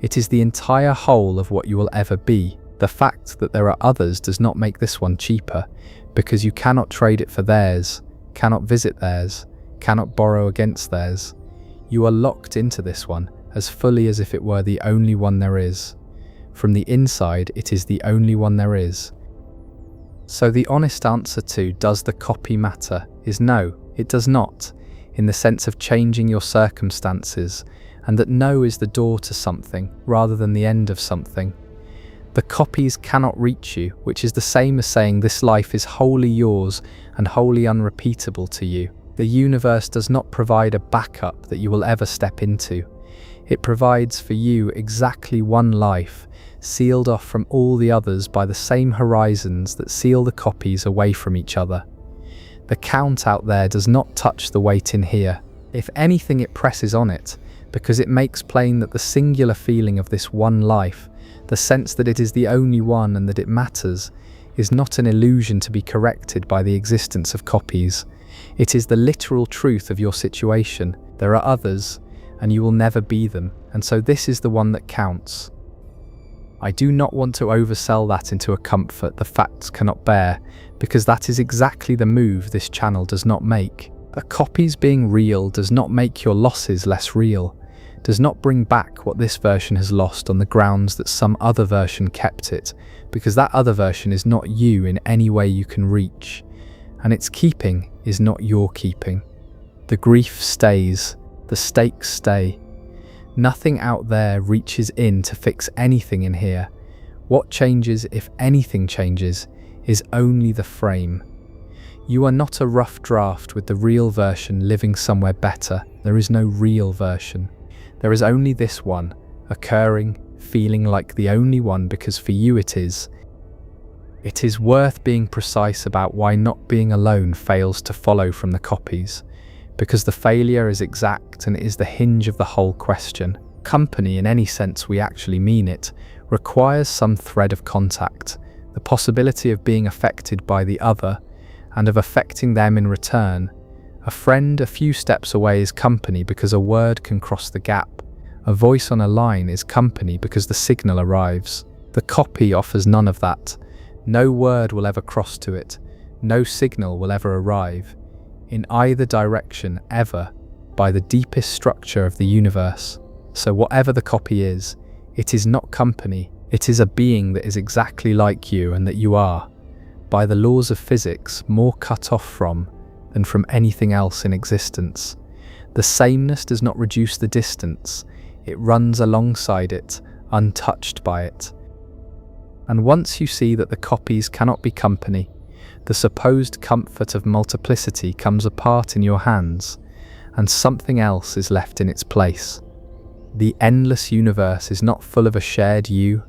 It is the entire whole of what you will ever be. The fact that there are others does not make this one cheaper, because you cannot trade it for theirs, cannot visit theirs, cannot borrow against theirs. You are locked into this one as fully as if it were the only one there is. From the inside, it is the only one there is. So the honest answer to does the copy matter is no, it does not, in the sense of changing your circumstances, and that no is the door to something rather than the end of something. The copies cannot reach you, which is the same as saying this life is wholly yours and wholly unrepeatable to you. The universe does not provide a backup that you will ever step into. It provides for you exactly one life, sealed off from all the others by the same horizons that seal the copies away from each other. The count out there does not touch the weight in here. If anything, it presses on it, because it makes plain that the singular feeling of this one life, the sense that it is the only one and that it matters, is not an illusion to be corrected by the existence of copies. It is the literal truth of your situation. There are others, and you will never be them, and so this is the one that counts. I do not want to oversell that into a comfort the facts cannot bear, because that is exactly the move this channel does not make. The copies being real does not make your losses less real, does not bring back what this version has lost on the grounds that some other version kept it, because that other version is not you in any way you can reach, and its keeping is not your keeping. The grief stays, the stakes stay. Nothing out there reaches in to fix anything in here. What changes, if anything changes, is only the frame. You are not a rough draft with the real version living somewhere better. There is no real version. There is only this one, occurring, feeling like the only one because for you it is. It is worth being precise about why not being alone fails to follow from the copies, because the failure is exact and it is the hinge of the whole question. Company, in any sense we actually mean it, requires some thread of contact, the possibility of being affected by the other, and of affecting them in return. A friend a few steps away is company because a word can cross the gap. A voice on a line is company because the signal arrives. The copy offers none of that. No word will ever cross to it. No signal will ever arrive, in either direction ever, by the deepest structure of the universe. So whatever the copy is, it is not company. It is a being that is exactly like you and that you are, by the laws of physics, more cut off from than from anything else in existence. The sameness does not reduce the distance. It runs alongside it, untouched by it. And once you see that the copies cannot be company, the supposed comfort of multiplicity comes apart in your hands, and something else is left in its place. The endless universe is not full of a shared you,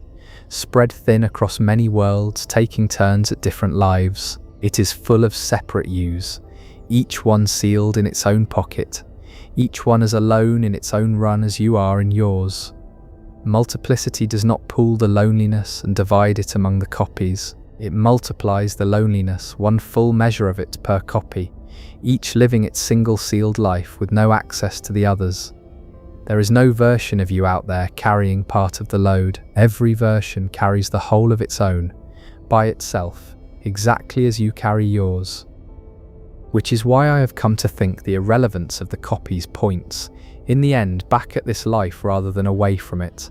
spread thin across many worlds, taking turns at different lives. It is full of separate yous, each one sealed in its own pocket, each one as alone in its own run as you are in yours. Multiplicity does not pool the loneliness and divide it among the copies. It multiplies the loneliness, one full measure of it per copy. each living its single sealed life with no access to the others. There is no version of you out there carrying part of the load. Every version carries the whole of its own, by itself, exactly as you carry yours. Which is why I have come to think the irrelevance of the copies points, in the end, back at this life rather than away from it.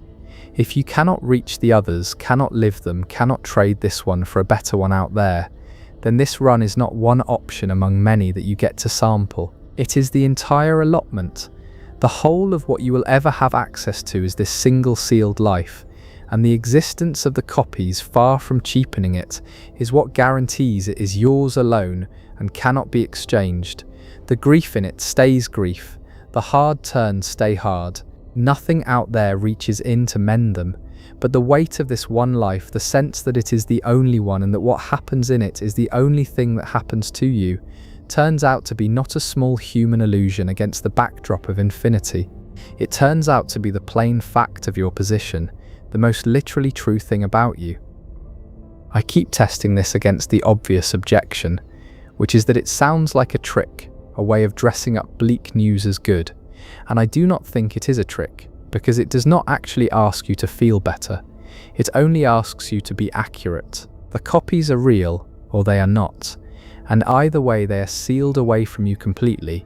If you cannot reach the others, cannot live them, cannot trade this one for a better one out there, then this run is not one option among many that you get to sample. It is the entire allotment. The whole of what you will ever have access to is this single sealed life, and the existence of the copies, far from cheapening it, is what guarantees it is yours alone and cannot be exchanged. The grief in it stays grief, the hard turns stay hard. Nothing out there reaches in to mend them, but the weight of this one life, the sense that it is the only one and that what happens in it is the only thing that happens to you, turns out to be not a small human illusion against the backdrop of infinity. It turns out to be the plain fact of your position, the most literally true thing about you. I keep testing this against the obvious objection, which is that it sounds like a trick, a way of dressing up bleak news as good, and I do not think it is a trick, because it does not actually ask you to feel better. It only asks you to be accurate. The copies are real, or they are not, and either way they are sealed away from you completely,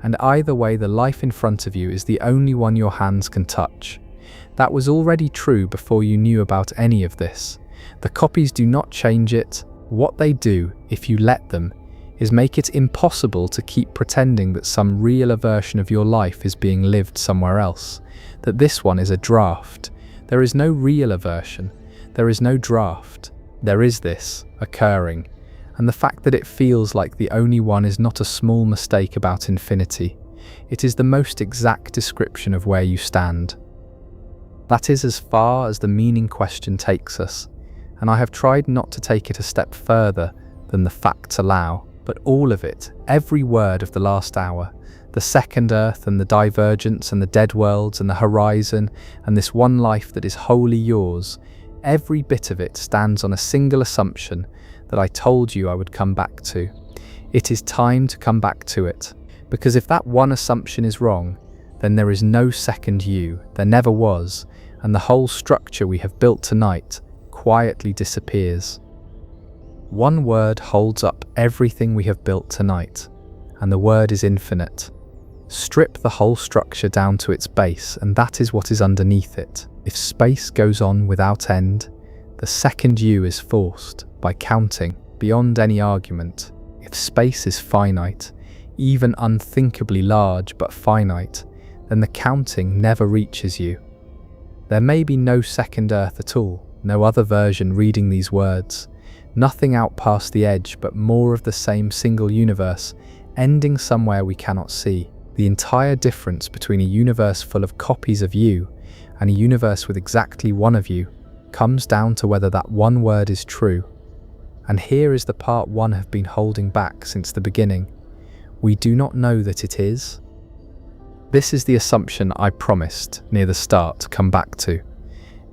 and either way the life in front of you is the only one your hands can touch. That was already true before you knew about any of this. The copies do not change it. What they do, if you let them, is make it impossible to keep pretending that some realer version of your life is being lived somewhere else, that this one is a draft. There is no realer version. There is no draft. There is this, occurring, and the fact that it feels like the only one is not a small mistake about infinity. It is the most exact description of where you stand. That is as far as the meaning question takes us, and I have tried not to take it a step further than the facts allow, but all of it, every word of the last hour, the second Earth and the divergence and the dead worlds and the horizon and this one life that is wholly yours, every bit of it stands on a single assumption that I told you I would come back to. It is time to come back to it, because if that one assumption is wrong, then there is no second you, there never was, and the whole structure we have built tonight quietly disappears. One word holds up everything we have built tonight, and the word is infinite. Strip the whole structure down to its base, and that is what is underneath it. If space goes on without end, the second you is forced, by counting, beyond any argument. If space is finite, even unthinkably large but finite, then the counting never reaches you. There may be no second Earth at all, no other version reading these words, nothing out past the edge but more of the same single universe, ending somewhere we cannot see. The entire difference between a universe full of copies of you and a universe with exactly one of you comes down to whether that one word is true. And here is the part one have been holding back since the beginning. We do not know that it is. This is the assumption I promised near the start to come back to.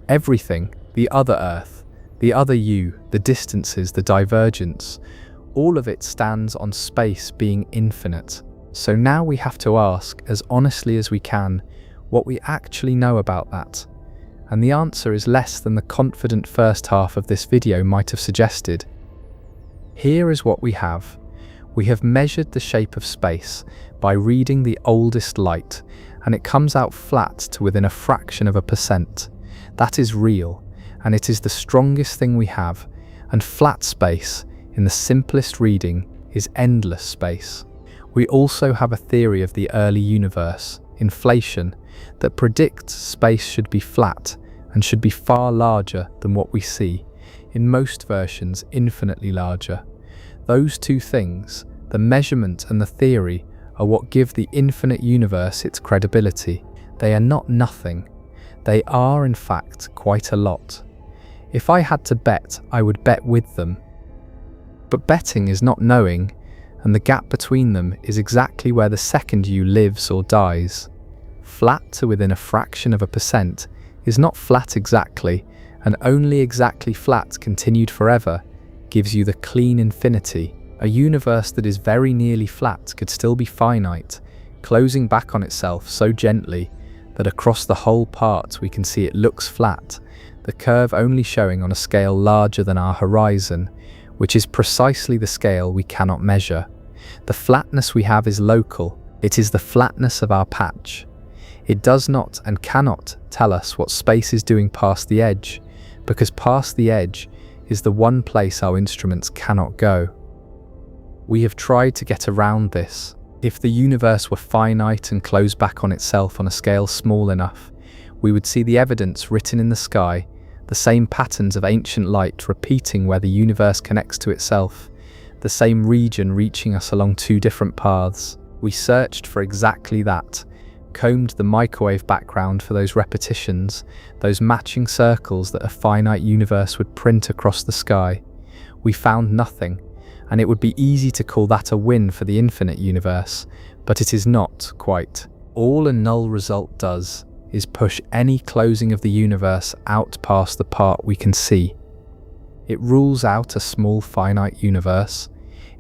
Everything, the other Earth, the other you, the distances, the divergence, all of it stands on space being infinite. So now we have to ask, as honestly as we can, what we actually know about that. And the answer is less than the confident first half of this video might have suggested. Here is what we have. We have measured the shape of space by reading the oldest light, and it comes out flat to within a fraction of a percent. That is real, and it is the strongest thing we have, and flat space, in the simplest reading, is endless space. We also have a theory of the early universe, inflation, that predicts space should be flat and should be far larger than what we see, in most versions infinitely larger. Those two things, the measurement and the theory, are what give the infinite universe its credibility. They are not nothing. They are, in fact, quite a lot. If I had to bet, I would bet with them. But betting is not knowing, and the gap between them is exactly where the second you lives or dies. Flat to within a fraction of a percent is not flat exactly, and only exactly flat continued forever gives you the clean infinity, A universe that is very nearly flat could still be finite, closing back on itself so gently that across the whole part we can see it looks flat, the curve only showing on a scale larger than our horizon, which is precisely the scale we cannot measure. The flatness we have is local. It is the flatness of our patch. It does not and cannot tell us what space is doing past the edge, because past the edge is the one place our instruments cannot go. We have tried to get around this. If the universe were finite and closed back on itself on a scale small enough, we would see the evidence written in the sky, the same patterns of ancient light repeating where the universe connects to itself, the same region reaching us along two different paths. We searched for exactly that, combed the microwave background for those repetitions, those matching circles that a finite universe would print across the sky. We found nothing, and it would be easy to call that a win for the infinite universe, but it is not quite. All a null result does is push any closing of the universe out past the part we can see. It rules out a small finite universe.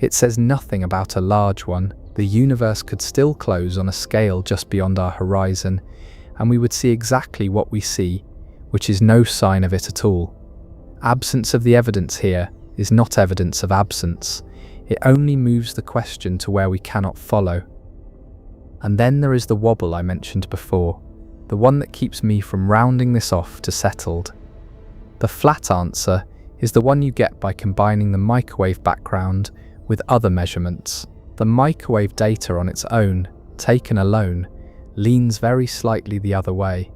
It says nothing about a large one. The universe could still close on a scale just beyond our horizon, and we would see exactly what we see, which is no sign of it at all. Absence of the evidence here is not evidence of absence. It only moves the question to where we cannot follow. And then there is the wobble I mentioned before, the one that keeps me from rounding this off to settled. The flat answer is the one you get by combining the microwave background with other measurements. The microwave data on its own, taken alone, leans very slightly the other way,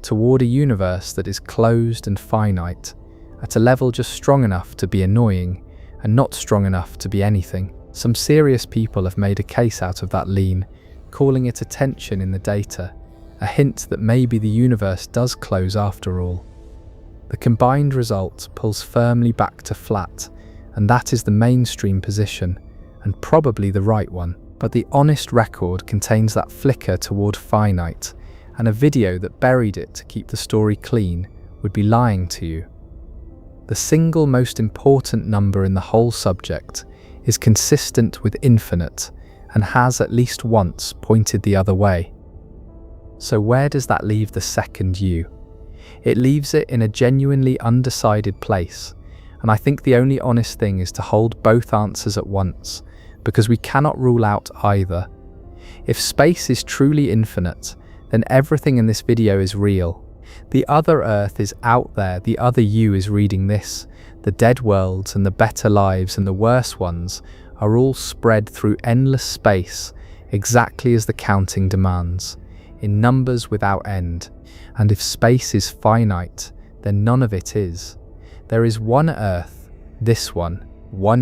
toward a universe that is closed and finite, at a level just strong enough to be annoying and not strong enough to be anything. Some serious people have made a case out of that lean, calling it a tension in the data, a hint that maybe the universe does close after all. The combined result pulls firmly back to flat, and that is the mainstream position, and probably the right one. But the honest record contains that flicker toward finite, and a video that buried it to keep the story clean would be lying to you. The single most important number in the whole subject is consistent with infinite, and has at least once pointed the other way. So where does that leave the second you? It leaves it in a genuinely undecided place, and I think the only honest thing is to hold both answers at once, because we cannot rule out either. If space is truly infinite, then everything in this video is real. The other Earth is out there, the other you is reading this. The dead worlds and the better lives and the worse ones are all spread through endless space, exactly as the counting demands, in numbers without end. And if space is finite, then none of it is. There is one Earth, this one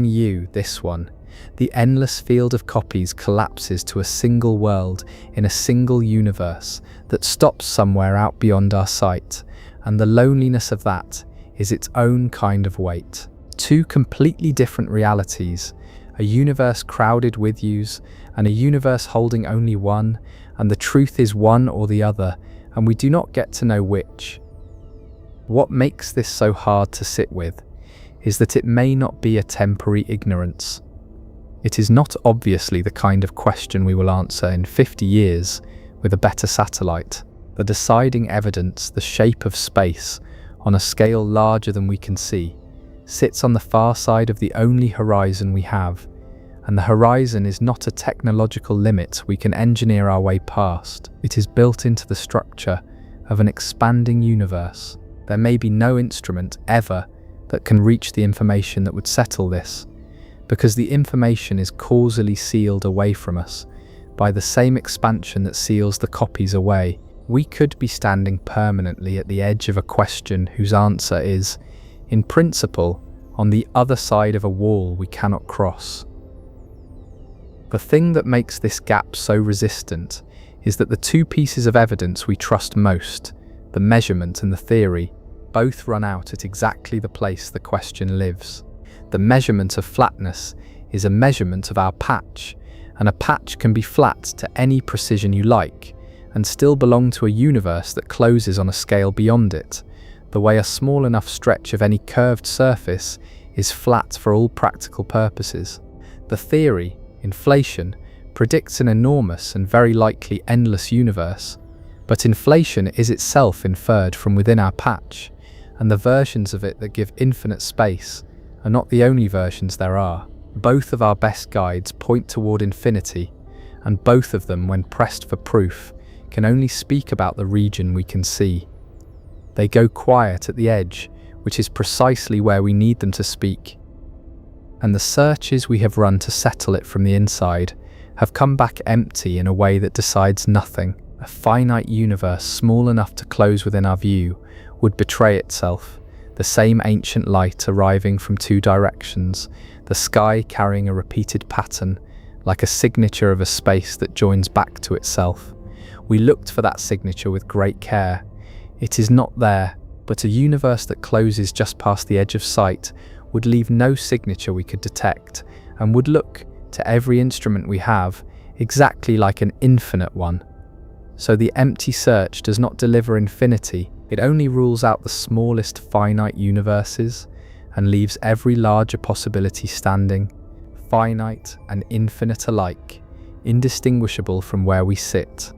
you, this one. The endless field of copies collapses to a single world in a single universe that stops somewhere out beyond our sight, and the loneliness of that is its own kind of weight. Two completely different realities, a universe crowded with yous, and a universe holding only one, and the truth is one or the other, and we do not get to know which. What makes this so hard to sit with is that it may not be a temporary ignorance. It is not obviously the kind of question we will answer in 50 years with a better satellite. The deciding evidence, the shape of space, on a scale larger than we can see, sits on the far side of the only horizon we have, and the horizon is not a technological limit we can engineer our way past. It is built into the structure of an expanding universe. There may be no instrument ever that can reach the information that would settle this, because the information is causally sealed away from us by the same expansion that seals the copies away. We could be standing permanently at the edge of a question whose answer is, in principle, on the other side of a wall we cannot cross. The thing that makes this gap so resistant is that the two pieces of evidence we trust most, the measurement and the theory, both run out at exactly the place the question lives. The measurement of flatness is a measurement of our patch, and a patch can be flat to any precision you like, and still belong to a universe that closes on a scale beyond it, the way a small enough stretch of any curved surface is flat for all practical purposes. The theory, inflation, predicts an enormous and very likely endless universe, but inflation is itself inferred from within our patch, and the versions of it that give infinite space are not the only versions there are. Both of our best guides point toward infinity, and both of them, when pressed for proof, can only speak about the region we can see. They go quiet at the edge, which is precisely where we need them to speak. And the searches we have run to settle it from the inside have come back empty in a way that decides nothing. A finite universe small enough to close within our view would betray itself, the same ancient light arriving from two directions, the sky carrying a repeated pattern, like a signature of a space that joins back to itself. We looked for that signature with great care. It is not there, but a universe that closes just past the edge of sight would leave no signature we could detect, and would look, to every instrument we have, exactly like an infinite one. So the empty search does not deliver infinity, it only rules out the smallest finite universes, and leaves every larger possibility standing, finite and infinite alike, indistinguishable from where we sit.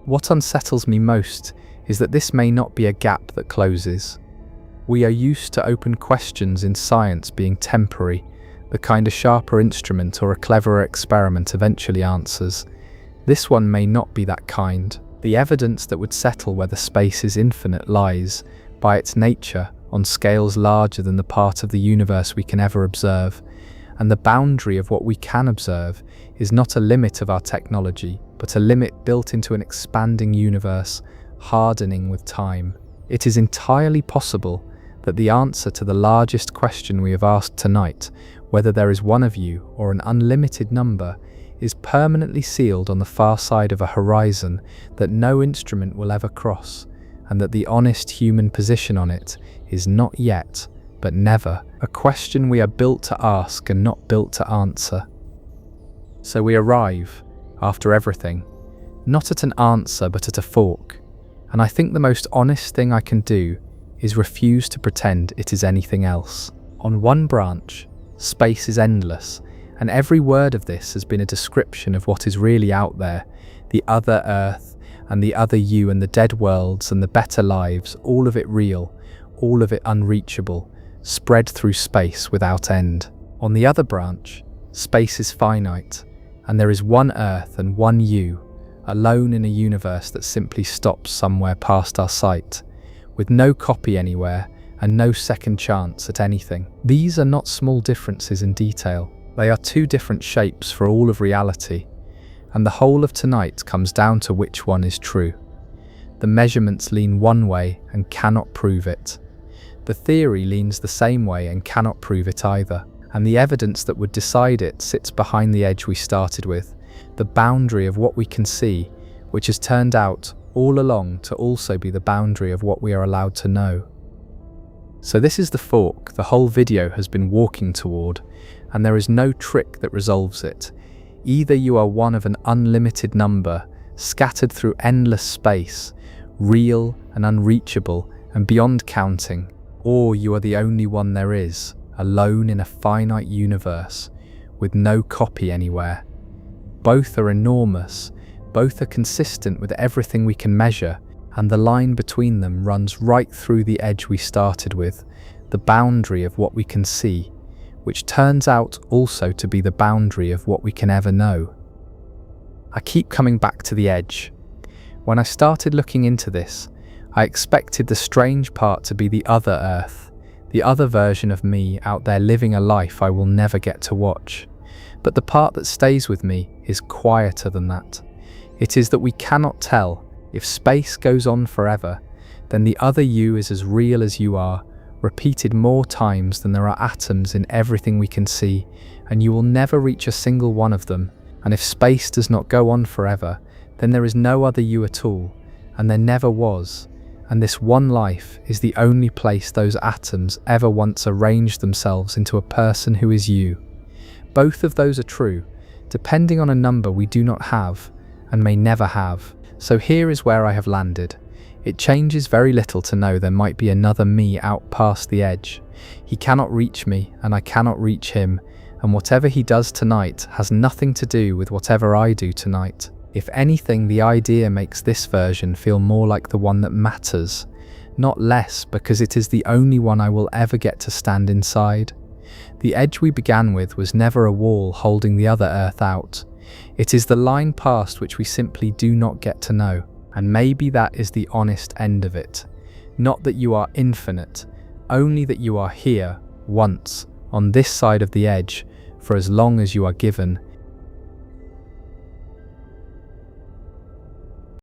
What unsettles me most is that this may not be a gap that closes. We are used to open questions in science being temporary, the kind a sharper instrument or a cleverer experiment eventually answers. This one may not be that kind. The evidence that would settle whether space is infinite lies, by its nature, on scales larger than the part of the universe we can ever observe, and the boundary of what we can observe is not a limit of our technology, but a limit built into an expanding universe, hardening with time. It is entirely possible that the answer to the largest question we have asked tonight, whether there is one of you or an unlimited number, is permanently sealed on the far side of a horizon that no instrument will ever cross, and that the honest human position on it is not yet, but never, a question we are built to ask and not built to answer. So we arrive, after everything, not at an answer but at a fork, and I think the most honest thing I can do is refuse to pretend it is anything else. On one branch, space is endless, and every word of this has been a description of what is really out there, the other Earth, and the other you, and the dead worlds, and the better lives, all of it real, all of it unreachable, spread through space without end. On the other branch, space is finite, and there is one Earth and one you, alone in a universe that simply stops somewhere past our sight, with no copy anywhere and no second chance at anything. These are not small differences in detail. They are two different shapes for all of reality, and the whole of tonight comes down to which one is true. The measurements lean one way and cannot prove it. The theory leans the same way and cannot prove it either, and the evidence that would decide it sits behind the edge we started with, the boundary of what we can see, which has turned out all along to also be the boundary of what we are allowed to know. So this is the fork the whole video has been walking toward, and there is no trick that resolves it. Either you are one of an unlimited number, scattered through endless space, real and unreachable and beyond counting, or you are the only one there is, alone in a finite universe, with no copy anywhere. Both are enormous, both are consistent with everything we can measure, and the line between them runs right through the edge we started with, the boundary of what we can see, which turns out also to be the boundary of what we can ever know. I keep coming back to the edge. When I started looking into this, I expected the strange part to be the other Earth, the other version of me out there living a life I will never get to watch. But the part that stays with me is quieter than that. It is that we cannot tell. If space goes on forever, then the other you is as real as you are, repeated more times than there are atoms in everything we can see, and you will never reach a single one of them. And if space does not go on forever, then there is no other you at all, and there never was. And this one life is the only place those atoms ever once arranged themselves into a person who is you. Both of those are true, depending on a number we do not have, and may never have. So here is where I have landed. It changes very little to know there might be another me out past the edge. He cannot reach me, and I cannot reach him, and whatever he does tonight has nothing to do with whatever I do tonight. If anything, the idea makes this version feel more like the one that matters, not less, because it is the only one I will ever get to stand inside. The edge we began with was never a wall holding the other Earth out. It is the line past which we simply do not get to know, and maybe that is the honest end of it. Not that you are infinite, only that you are here, once, on this side of the edge, for as long as you are given,